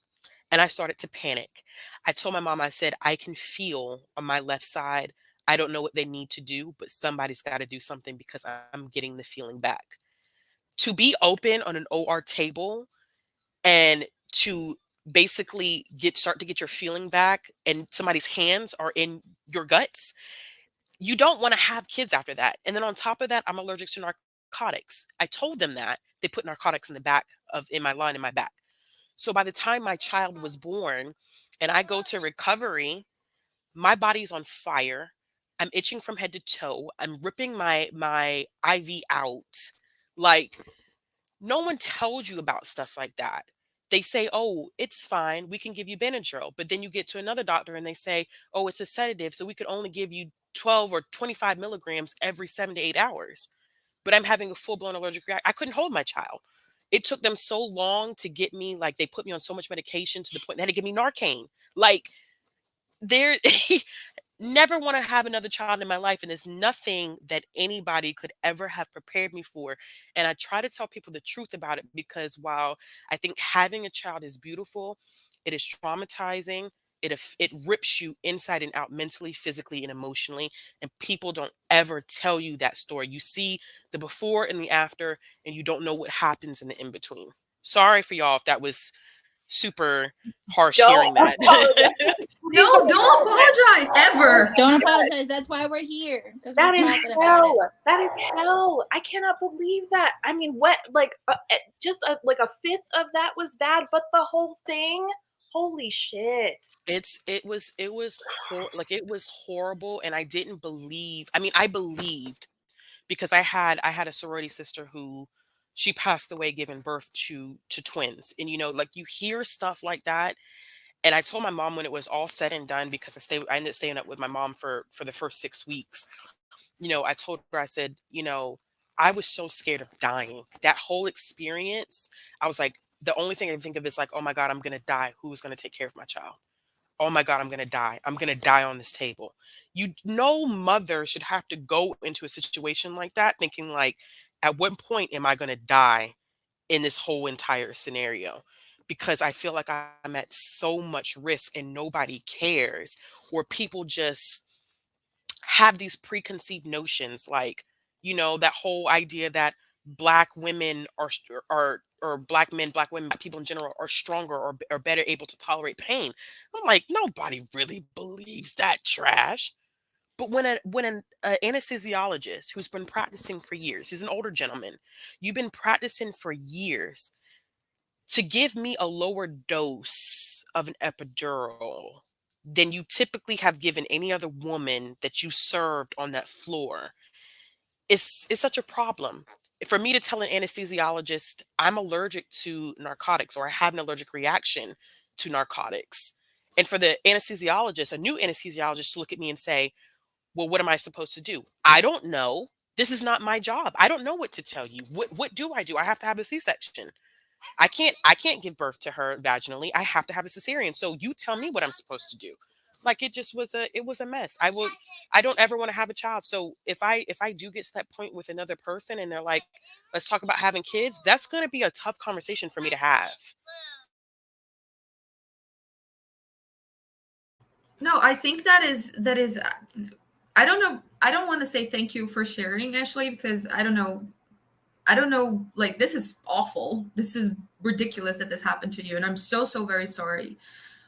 and I started to panic. I told my mom, I said, I can feel on my left side. I don't know what they need to do, but somebody's got to do something because I'm getting the feeling back. To be open on an OR table and to basically start to get your feeling back and somebody's hands are in your guts, you don't want to have kids after that. And then on top of that, I'm allergic to narcotics. I told them that. They put narcotics in the back in my line in my back. So by the time my child was born and I go to recovery, my body's on fire. I'm itching from head to toe. I'm ripping my IV out. Like, no one tells you about stuff like that. They say, oh, it's fine. We can give you Benadryl. But then you get to another doctor and they say, oh, it's a sedative. So we could only give you 12 or 25 milligrams every 7 to 8 hours. But I'm having a full blown allergic reaction. I couldn't hold my child. It took them so long to get me, like, they put me on so much medication to the point they had to give me Narcan. Like, there, never want to have another child in my life. And there's nothing that anybody could ever have prepared me for. And I try to tell people the truth about it because while I think having a child is beautiful, it is traumatizing. It rips you inside and out mentally, physically, and emotionally. And people don't ever tell you that story. You see the before and the after, and you don't know what happens in the in between. Sorry for y'all if that was super harsh hearing Don't that. apologize. No, don't apologize ever. Don't apologize. That's why we're here. Because we're That is talking about hell. it. That is hell. I cannot believe that. I mean, what, like, like a fifth of that was bad, but the whole thing, holy shit. It was like it was horrible, and I didn't believe. I mean, I believed because I had a sorority sister who she passed away giving birth to twins, and like you hear stuff like that. And I told my mom when it was all said and done because I ended up staying up with my mom for the first 6 weeks. I told her, I said, I was so scared of dying. That whole experience, I was like, the only thing I can think of is like, oh my God, I'm gonna die. Who's gonna take care of my child? Oh my God, I'm going to die. I'm going to die on this table. No mother should have to go into a situation like that thinking like, at what point am I going to die in this whole entire scenario? Because I feel like I'm at so much risk and nobody cares, or people just have these preconceived notions like that whole idea that black women are or black men, black women, people in general are stronger or better able to tolerate pain. I'm like, nobody really believes that trash. But when an anesthesiologist who's been practicing for years, he's an older gentleman, you've been practicing for years, to give me a lower dose of an epidural than you typically have given any other woman that you served on that floor is such a problem. For me to tell an anesthesiologist I'm allergic to narcotics or I have an allergic reaction to narcotics, and for the anesthesiologist, a new anesthesiologist, to look at me and say, well, what am I supposed to do? I don't know. This is not my job. I don't know what to tell you. What do I do? I have to have a C-section. I can't give birth to her vaginally. I have to have a cesarean. So you tell me what I'm supposed to do. Like it was a mess. I don't ever want to have a child. So if I do get to that point with another person and they're like, let's talk about having kids, that's going to be a tough conversation for me to have. No, I think that is I don't know. I don't want to say thank you for sharing, Ashley, because I don't know. Like, this is awful. This is ridiculous that this happened to you. And I'm so, so very sorry.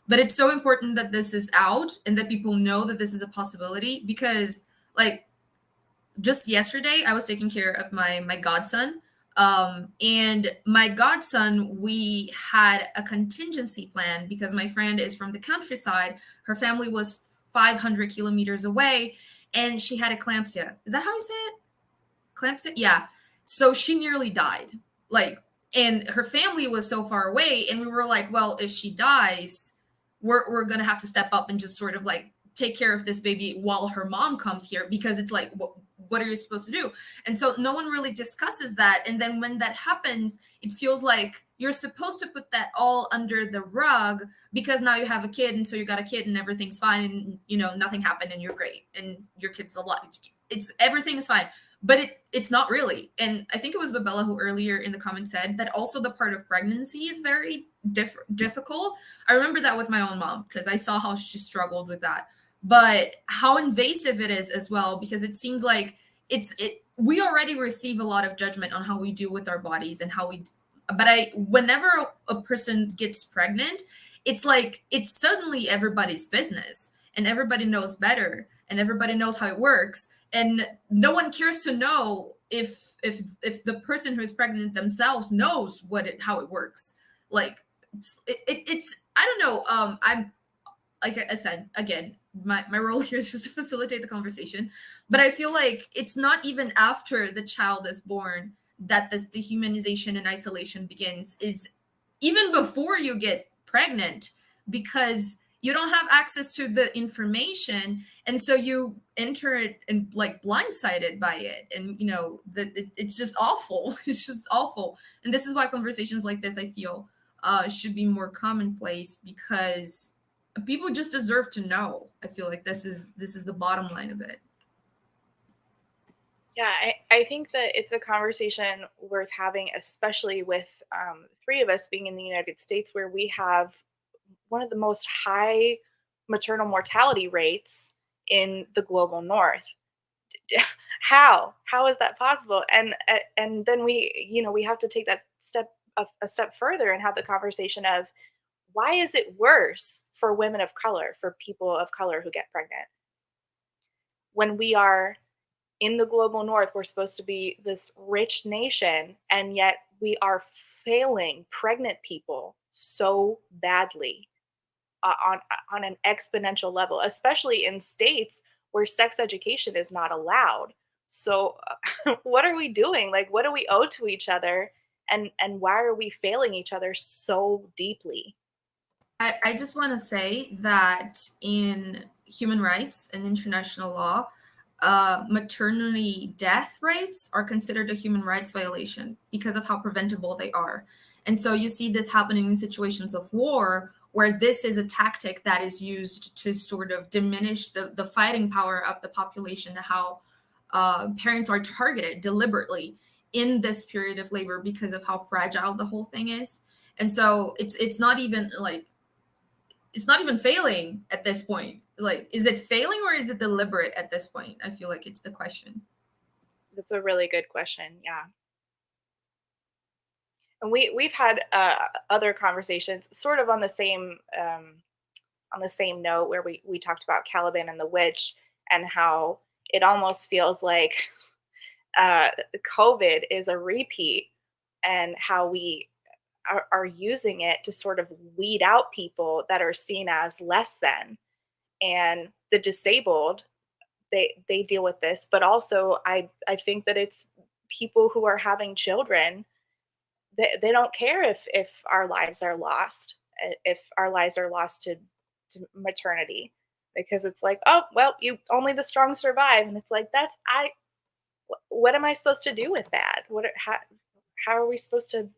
But it's so important that this is out and that people know that this is a possibility because, like, just yesterday, I was taking care of my godson. And my godson, we had a contingency plan because my friend is from the countryside. Her family was 500 kilometers away and she had eclampsia. Is that how you say it? Eclampsia? Yeah. So she nearly died. Like, and her family was so far away, and we were like, well, if she dies, we're gonna have to step up and just sort of like take care of this baby while her mom comes here, because it's like, what are you supposed to do? And so no one really discusses that. And then when that happens, it feels like you're supposed to put that all under the rug because now you have a kid, and so you got a kid and everything's fine, and you know nothing happened and you're great and your kid's alive. It's everything is fine, but it's not really. And I think it was Babella who earlier in the comments said that also the part of pregnancy is very difficult. I remember that with my own mom because I saw how she struggled with that, but how invasive it is as well, because it seems like we already receive a lot of judgment on how we do with our bodies and how we, but whenever a person gets pregnant, it's like it's suddenly everybody's business and everybody knows better and everybody knows how it works, and no one cares to know if the person who is pregnant themselves knows how it works. Like it's I don't know. I'm, like I said, again, my role here is just to facilitate the conversation, but I feel like it's not even after the child is born that this dehumanization and isolation begins, is even before you get pregnant, because you don't have access to the information, and so you enter it and like blindsided by it, and you know that it's just awful. It's just awful, and this is why conversations like this, I feel, should be more commonplace, because people just deserve to know. I feel like this is the bottom line of it. Yeah, I think that it's a conversation worth having, especially with three of us being in the United States, where we have one of the most high maternal mortality rates in the global north. How is that possible? And then we have to take that a step further and have the conversation of, why is it worse for women of color, for people of color who get pregnant? When we are in the global north, we're supposed to be this rich nation, and yet we are failing pregnant people so badly on an exponential level, especially in states where sex education is not allowed. So what are we doing? Like, what do we owe to each other? And why are we failing each other so deeply? I just want to say that in human rights and international law, maternity death rates are considered a human rights violation because of how preventable they are. And so you see this happening in situations of war, where this is a tactic that is used to sort of diminish the fighting power of the population, how parents are targeted deliberately in this period of labor because of how fragile the whole thing is. And so it's not even like, it's not even failing at this point. Like, is it failing or is it deliberate at this point? I feel like it's the question. That's a really good question. Yeah. And we've had other conversations sort of on the same note, where we talked about Caliban and the witch, and how it almost feels like COVID is a repeat, and how we are using it to sort of weed out people that are seen as less than. And the disabled, they deal with this, but also I think that it's people who are having children. They don't care if our lives are lost, if our lives are lost to maternity, because it's like, oh well, you only the strong survive, and it's like, what am I supposed to do with that? How are we supposed to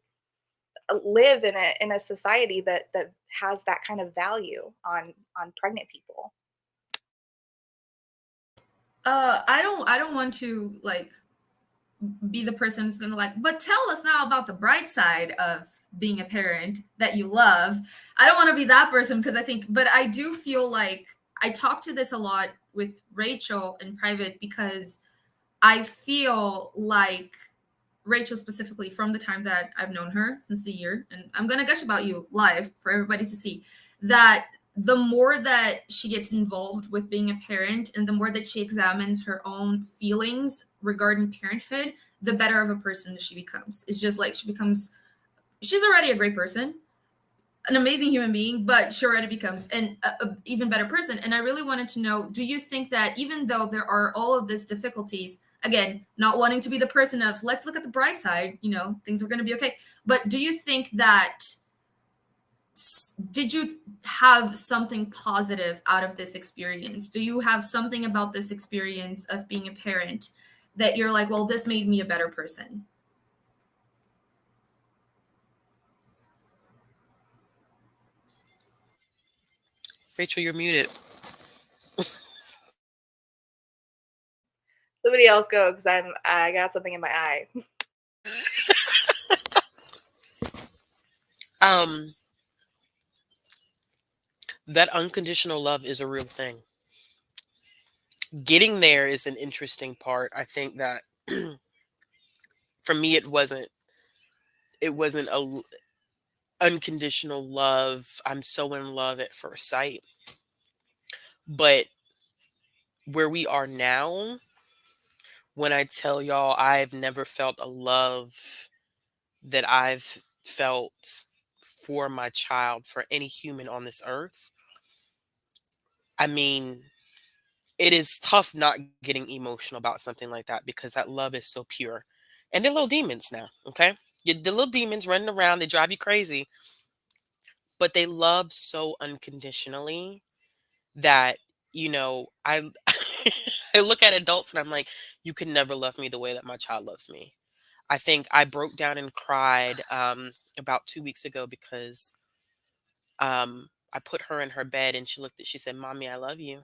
live in a society that has that kind of value on pregnant people? I don't want to like be the person who's gonna like, but tell us now about the bright side of being a parent that you love. I don't want to be that person, because I think, but I do feel like I talk to this a lot with Rachel in private, because I feel like Rachel specifically, from the time that I've known her, since the year, and I'm gonna gush about you live for everybody to see, that the more that she gets involved with being a parent and the more that she examines her own feelings regarding parenthood, the better of a person she becomes. It's just like she's already a great person, an amazing human being, but she already becomes an even better person. And I really wanted to know, do you think that even though there are all of these difficulties, Again, not wanting to be the person of let's look at the bright side, things are going to be okay. But do you think that did you have something positive out of this experience? Do you have something about this experience of being a parent that you're like, well, this made me a better person? Rachel, you're muted. Somebody else go, because I got something in my eye. That unconditional love is a real thing. Getting there is an interesting part. I think that for me it wasn't a unconditional love. I'm so in love at first sight. But where we are now, when I tell y'all I've never felt a love that I've felt for my child, for any human on this earth, I mean, it is tough not getting emotional about something like that because that love is so pure. And they're little demons now, okay? The little demons running around, they drive you crazy, but they love so unconditionally that, I I look at adults and I'm like, you could never love me the way that my child loves me. I think I broke down and cried about 2 weeks ago because I put her in her bed and she said, "Mommy, I love you."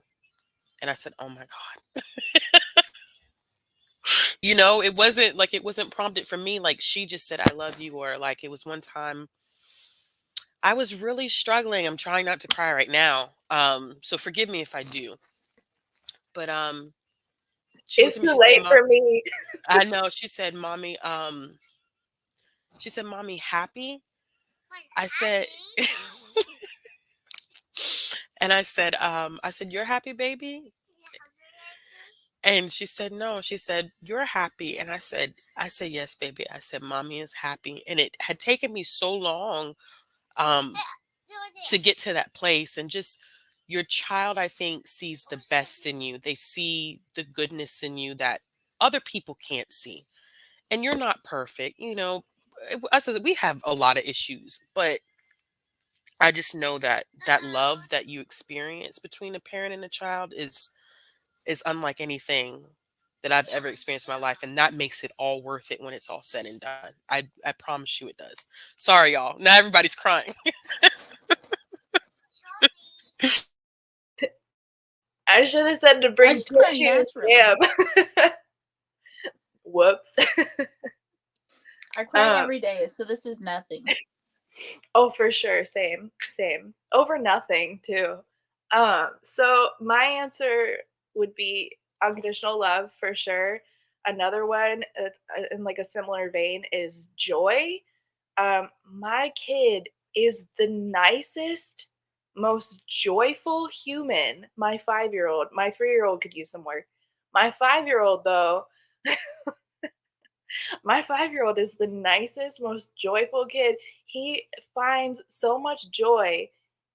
And I said, "Oh my God." It wasn't prompted from me. Like she just said, "I love you." Or like it was one time I was really struggling. I'm trying not to cry right now. So forgive me if I do. But she looked It's at me, too she said, late "Mom," for me. I know, she said, "Mommy, she said, Mommy, happy?" I said, and I said, "You're happy, baby?" And she said, "No." She said, "You're happy." And I said, "Yes, baby." I said, "Mommy is happy." And it had taken me so long um, to get to that place. And just your child, I think, sees the best in you. They see the goodness in you that other people can't see. And you're not perfect. Us as we have a lot of issues, but I just know that that love that you experience between a parent and a child is unlike anything that I've ever experienced in my life, and that makes it all worth it when it's all said and done. I promise you it does. Sorry, y'all. Now everybody's crying. I should have said to I bring just cry tissues. naturally. Damn. Whoops. I cry Um, every day, so this is nothing. oh, for sure. Same. Same. Over nothing, too. So my answer would be unconditional love for sure. Another one, in like a similar vein, is joy. My kid is the nicest, most joyful human. My 5-year-old, my 3-year-old could use some work. My 5-year-old, though, my 5-year-old is the nicest, most joyful kid. He finds so much joy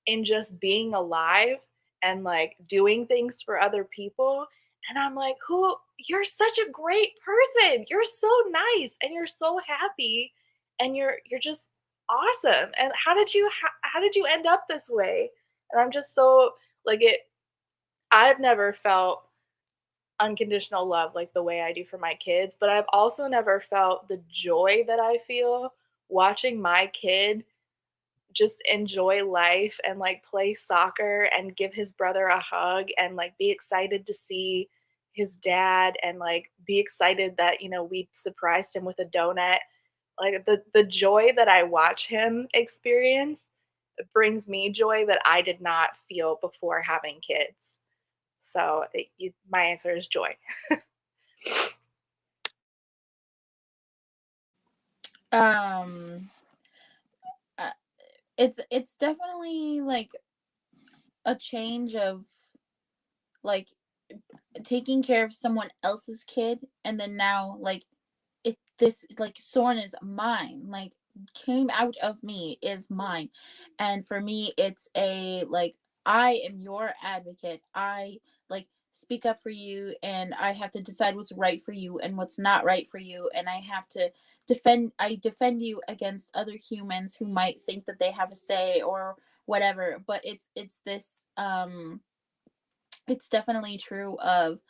in just being alive and like doing things for other people. And I'm like, "Who you're such a great person. You're so nice and you're so happy and you're just awesome. And how did you end up this way?" And I'm just so like it I've never felt unconditional love like the way I do for my kids, but I've also never felt the joy that I feel watching my kid just enjoy life and like play soccer and give his brother a hug and like be excited to see his dad and like be excited that we surprised him with a donut. Like the joy that I watch him experience brings me joy that I did not feel before having kids. So my answer is joy. Um, uh, it's definitely like a change of like taking care of someone else's kid, and then now like this like Soren is mine, like came out of me, is mine. And for me it's a like I am your advocate. I like speak up for you, and I have to decide what's right for you and what's not right for you, and I have to defend you against other humans who might think that they have a say or whatever. But it's this it's definitely true of,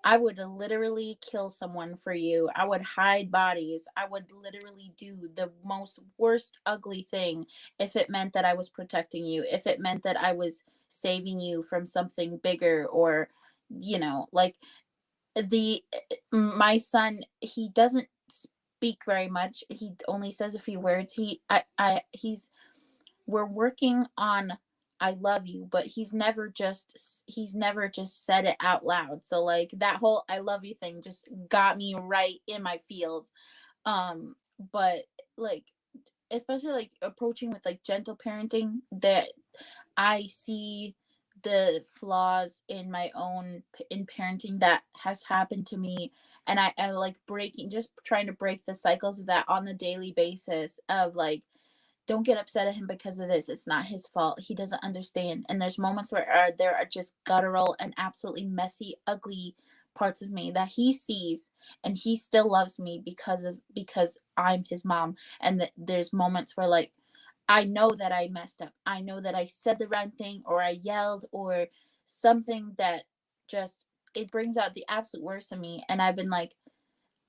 I would literally kill someone for you. I would hide bodies. I would literally do the most worst ugly thing if it meant that I was protecting you, if it meant that I was saving you from something bigger, or like, the my son, he doesn't speak very much. He only says a few words. We're working on I love you, but he's never just said it out loud. So like, that whole I love you thing just got me right in my feels. But like, especially like approaching with like gentle parenting, that I see the flaws in my own in parenting that has happened to me, and I like just trying to break the cycles of that on the daily basis of like, don't get upset at him because of this. It's not his fault. He doesn't understand. And there's moments where there are just guttural and absolutely messy, ugly parts of me that he sees, and he still loves me because I'm his mom. And there's moments where like, I know that I messed up. I know that I said the wrong thing, or I yelled, or something that just, it brings out the absolute worst in me. And I've been like,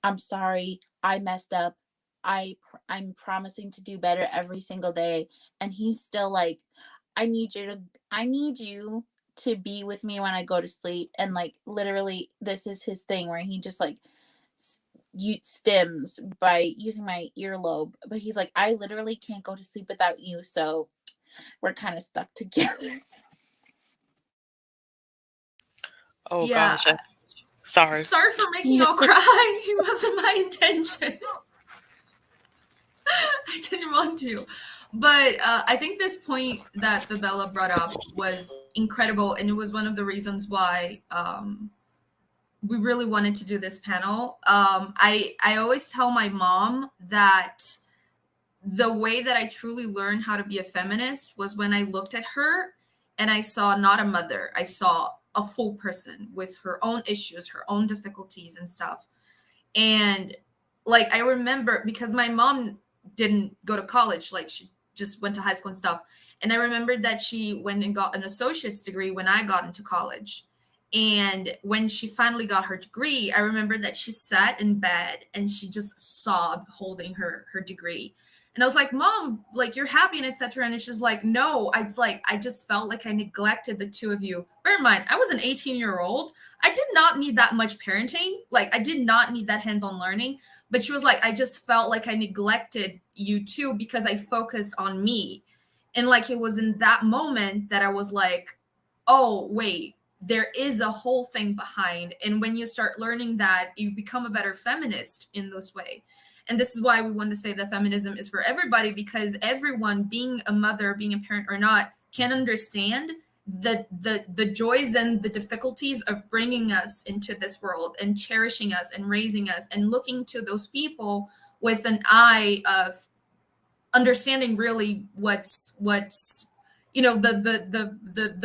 I'm sorry, I messed up. I'm promising to do better every single day. And he's still like, I need you to be with me when I go to sleep. And like, literally, this is his thing where he just like you stims by using my earlobe. But he's like, I literally can't go to sleep without you, so we're kind of stuck together. Oh Yeah. gosh, sorry. Sorry for making you all cry. It wasn't my intention. I didn't want to. But I think this point that Fabella brought up was incredible, and it was one of the reasons why we really wanted to do this panel. I always tell my mom that the way that I truly learned how to be a feminist was when I looked at her and I saw not a mother, I saw a full person with her own issues, her own difficulties and stuff. And like, I remember, because my mom didn't go to college, like she just went to high school and stuff. And I remembered that she went and got an associate's degree when I got into college. And when she finally got her degree, I remember that she sat in bed and she just sobbed holding her degree. And I was like, Mom, like, you're happy and etc. And it's just like, no, it's like, I just felt like I neglected the two of you. Bear in mind, I was an 18-year-old. I did not need that much parenting. Like, I did not need that hands-on learning. But she was like, I just felt like I neglected you too because I focused on me. And like, it was in that moment that I was like, oh, wait, there is a whole thing behind. And when you start learning that, you become a better feminist in this way. And this is why we want to say that feminism is for everybody, because everyone, being a mother, being a parent or not, can understand the joys and the difficulties of bringing us into this world and cherishing us and raising us and looking to those people with an eye of understanding really what's the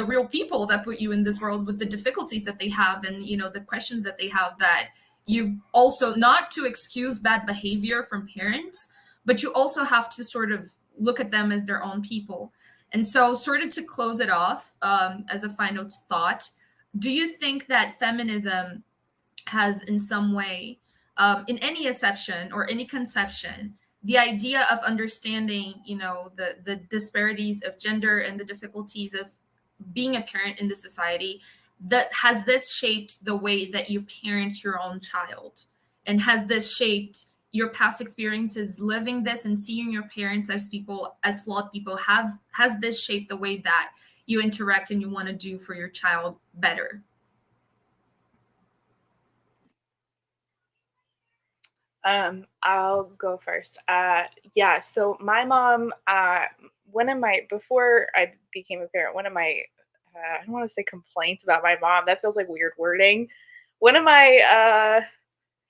real people that put you in this world with the difficulties that they have, and the questions that they have, that you also, not to excuse bad behavior from parents, but you also have to sort of look at them as their own people. And so, sort of to close it off, as a final thought, do you think that feminism has in some way, in any acception or any conception, the idea of understanding, the disparities of gender and the difficulties of being a parent in the society, that has this shaped the way that you parent your own child? And has this shaped your past experiences living this and seeing your parents as people, as flawed people? Has this shaped the way that you interact and you want to do for your child better? I'll go first. Yeah, so my mom, before I became a parent, one of my, I don't want to say complaints about my mom, that feels like weird wording. One of my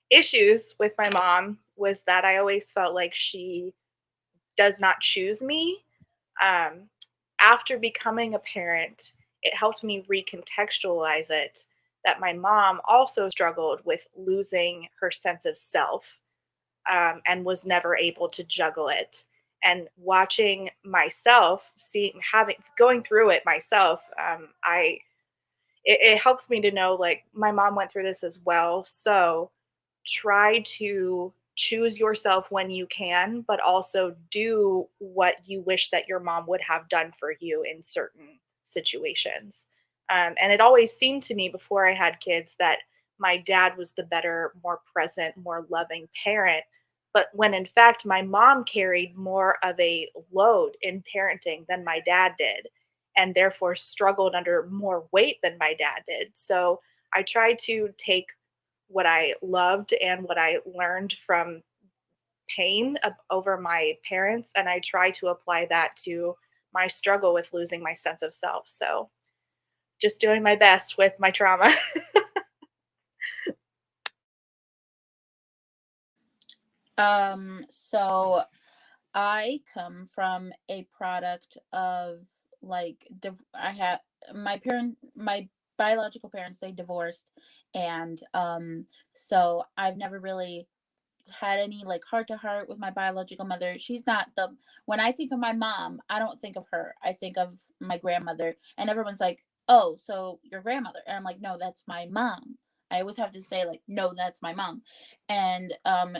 issues with my mom was that I always felt like she does not choose me. After becoming a parent, it helped me recontextualize it that my mom also struggled with losing her sense of self, and was never able to juggle it. And watching myself, going through it myself, it helps me to know, like, my mom went through this as well. So try to choose yourself when you can, but also do what you wish that your mom would have done for you in certain situations. And it always seemed to me before I had kids that my dad was the better, more present, more loving parent. But when in fact my mom carried more of a load in parenting than my dad did, and therefore struggled under more weight than my dad did. So I tried to take what I loved and what I learned from pain over my parents, and I try to apply that to my struggle with losing my sense of self. So just doing my best with my trauma. So I come from a product of like I had my biological parents, they divorced, and so I've never really had any like heart to heart with my biological mother. She's not the When I think of my mom, I don't think of her. I think of my grandmother, and everyone's like, "Oh, so your grandmother?" And I'm like, "No, that's my mom." I always have to say like, "No, that's my mom." And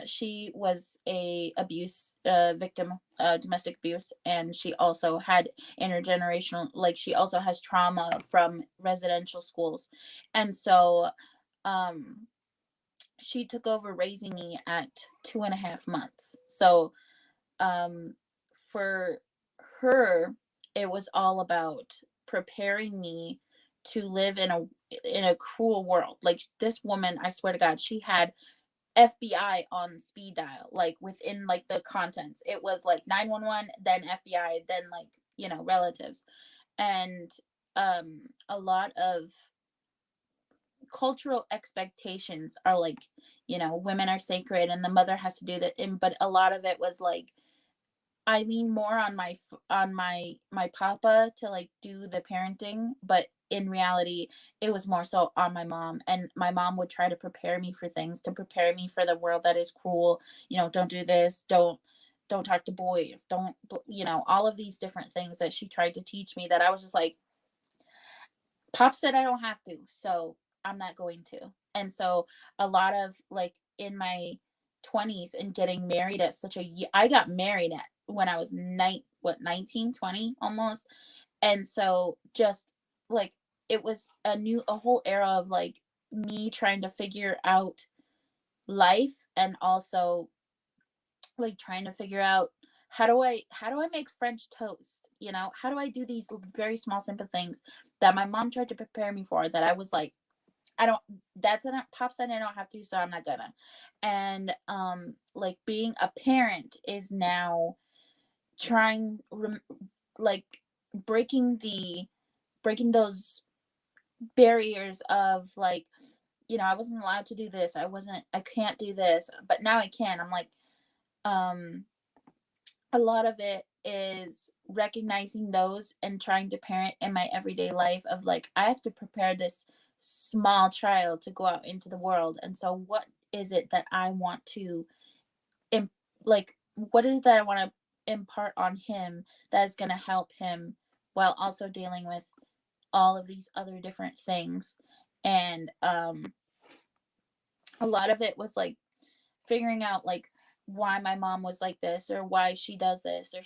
she was a abuse victim, domestic abuse, and she also had intergenerational, like she also has trauma from residential schools. And so um she took over raising me at 2.5 months. So um, for her, it was all about preparing me to live in a cruel world. Like this woman, I swear to God, she had FBI on speed dial, like within like the contents. It was like 911, then FBI, then like, relatives. And a lot of cultural expectations are like, women are sacred and the mother has to do that. But a lot of it was like, I lean more on my papa to like do the parenting, but in reality it was more so on my mom. And my mom would try to prepare me for things, to prepare me for the world that is cruel. Don't do this, don't talk to boys, don't, all of these different things that she tried to teach me, that I was just like, Pop said I don't have to, so I'm not going to. And so a lot of like in my 20s and getting married at I got married at when I was 19, 20 almost. And so just like it was a whole era of like me trying to figure out life, and also like trying to figure out how do I make French toast? How do I do these very small simple things that my mom tried to prepare me for, that I was like, I don't that's an Pop said I don't have to, so I'm not gonna. And like being a parent is now trying like breaking those barriers of like, I wasn't allowed to do this, I can't do this, but now I can. I'm like, um a lot of it is recognizing those and trying to parent in my everyday life of like, I have to prepare this small child to go out into the world. And so what is it that I want to like, what is it that I want to impart on him that is going to help him while also dealing with all of these other different things. And a lot of it was like figuring out like why my mom was like this, or why she does this, or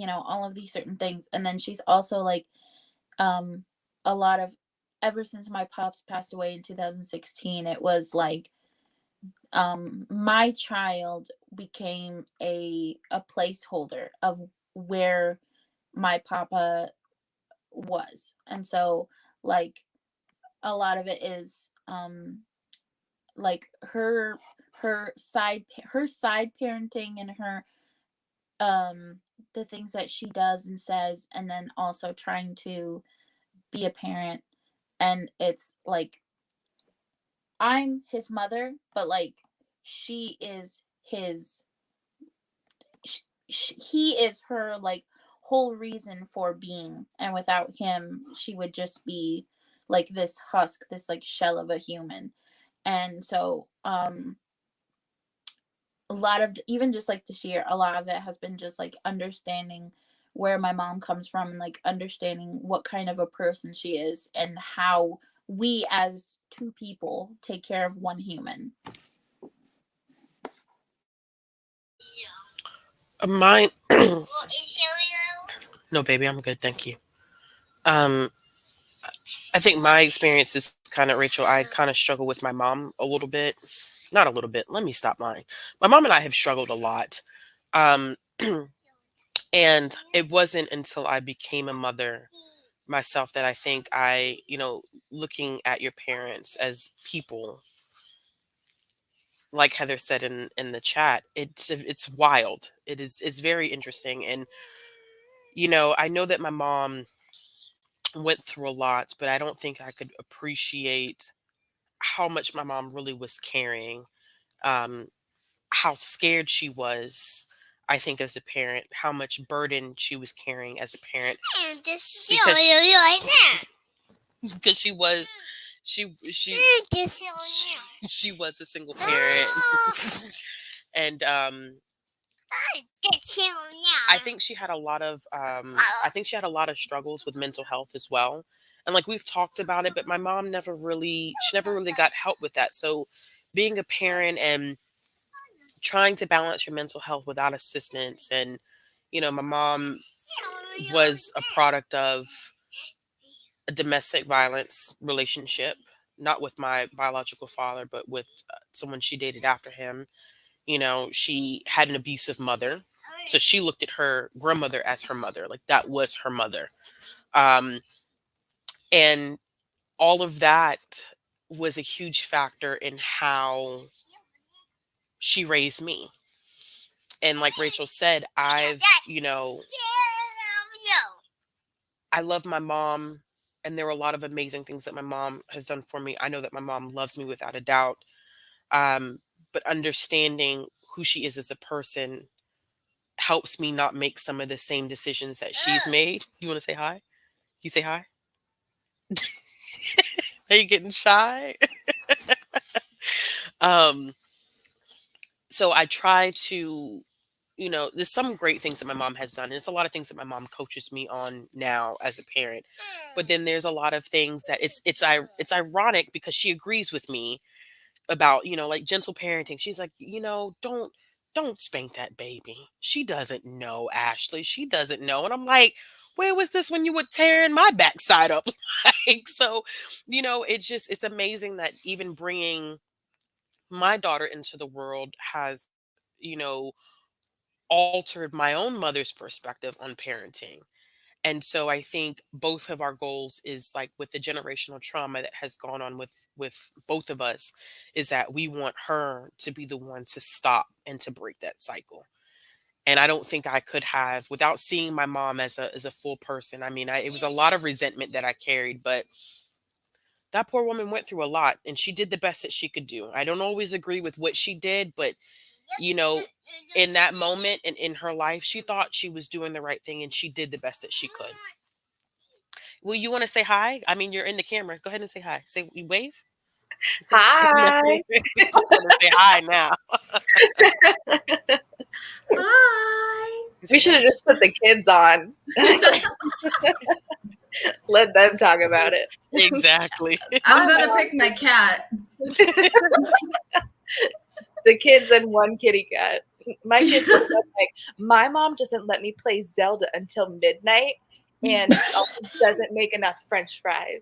all of these certain things. And then she's also like um a lot of, ever since my pops passed away in 2016, it was like my child became a placeholder of where my papa was. And so like a lot of it is like her side parenting, and her the things that she does and says, and then also trying to be a parent. And it's like, I'm his mother, but like she is his he is her like whole reason for being, and without him she would just be like this husk, this like shell of a human. And so a lot of even just like this year, a lot of it has been just like understanding where my mom comes from and like understanding what kind of a person she is and how we as two people take care of one human. Mine. No, baby, I'm good. Thank you. I think my experience is kind of, Rachel, I kind of struggle with my mom a little bit. Not a little bit. Let me stop lying. My mom and I have struggled a lot. Um, and it wasn't until I became a mother myself that I think looking at your parents as people, like Heather said in the chat, it's wild. It's very interesting. And, I know that my mom went through a lot, but I don't think I could appreciate how much my mom really was carrying, um, how scared she was, I think, as a parent, how much burden she was carrying as a parent. Because she was she was a single parent. And I think she had a lot of struggles with mental health as well. And like we've talked about it, but my mom never really got help with that. So being a parent and trying to balance your mental health without assistance, and my mom was a product of a domestic violence relationship, not with my biological father, but with someone she dated after him. She had an abusive mother. So she looked at her grandmother as her mother, like that was her mother. And all of that was a huge factor in how she raised me. And like Rachel said, I love my mom, and there were a lot of amazing things that my mom has done for me. I know that my mom loves me without a doubt. But understanding who she is as a person helps me not make some of the same decisions that she's made. You want to say hi? You say hi? Are you getting shy? So I try to, there's some great things that my mom has done. There's a lot of things that my mom coaches me on now as a parent. But then there's a lot of things that it's ironic because she agrees with me about, like gentle parenting. She's like, don't spank that baby. She doesn't know, Ashley. She doesn't know. And I'm like, where was this when you were tearing my backside up? Like, so, it's amazing that even bringing my daughter into the world has, you know, altered my own mother's perspective on parenting. And so I think both of our goals is like with the generational trauma that has gone on with both of us, is that we want her to be the one to stop and to break that cycle. And I don't think I could have without seeing my mom as a full person. I mean, it was a lot of resentment that I carried, but that poor woman went through a lot and she did the best that she could do. I don't always agree with what she did, but you know, in that moment and in her life, she thought she was doing the right thing and she did the best that she could. Well, you want to say hi? I mean, you're in the camera. Go ahead and say hi. Say, you wave. Hi. I'm gonna say hi now. Hi. We should have just put the kids on. Let them talk about it. Exactly. I'm gonna pick my cat. The kids and one kitty cat. My kids were like, my mom doesn't let me play Zelda until midnight, and she also doesn't make enough French fries.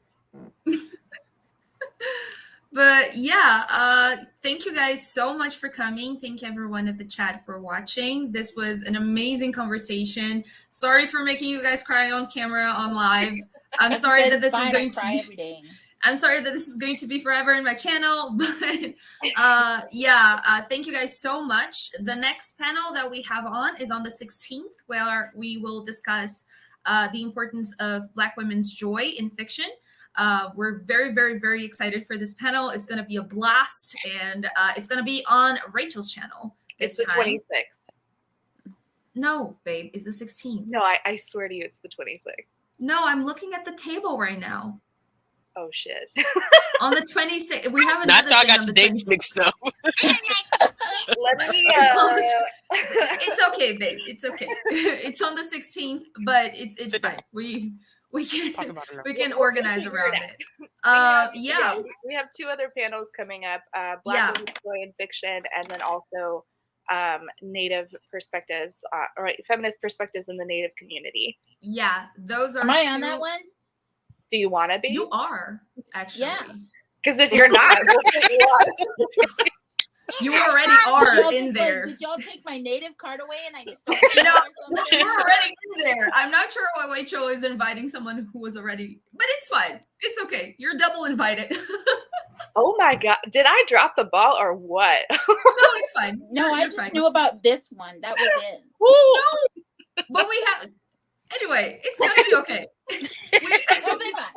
But yeah, thank you guys so much for coming. Thank everyone at the chat for watching. This was an amazing conversation. Sorry for making you guys cry on camera, on live. I'm sorry that this is going to be. Every day. I'm sorry that this is going to be forever in my channel, but thank you guys so much. The next panel that we have on is on the 16th, where we will discuss the importance of Black women's joy in fiction. We're very, very, very excited for this panel. It's going to be a blast, and it's going to be on Rachel's channel this It's the time. 26th. No, babe, it's the 16th. No, I swear to you, it's the 26th. No, I'm looking at the table right now. Oh shit. On the 26th, we have Not another that I thing got on the the dates 26th. mixed up. Let me. It's on the it's okay, babe. It's okay. It's on the 16th, but it's Sit down. fine. We Talk can about it now. we can We'll organize figure around it it. out. Yeah. We have 2 other panels coming up: Black Yeah. women's story and fiction, and then also Native perspectives, or feminist perspectives in the Native community. Yeah, those are Am I two. on that one? Do you want to be? You are actually. Yeah. Because if you're not, we'll put you on. You already Did are y'all in just, there. did y'all take my native card away and I just don't No, or something? you're already in there. I'm not sure why Rachel is inviting someone who was already, but it's fine. It's okay. You're double invited. Oh my god! Did I drop the ball or what? No, it's fine. No, You're I just fine. knew about this one. That was it. Ooh. No, but we have. Anyway, it's gonna be okay. We'll be fine.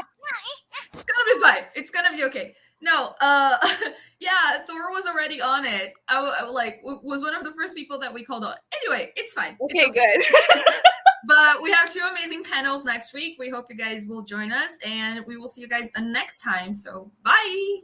It's gonna be fine. It's gonna be okay. No, yeah, Thor was already on it. I was one of the first people that we called on. Anyway, it's fine. Okay, It's okay. good. But we have 2 amazing panels next week. We hope you guys will join us, and we will see you guys next time. So bye.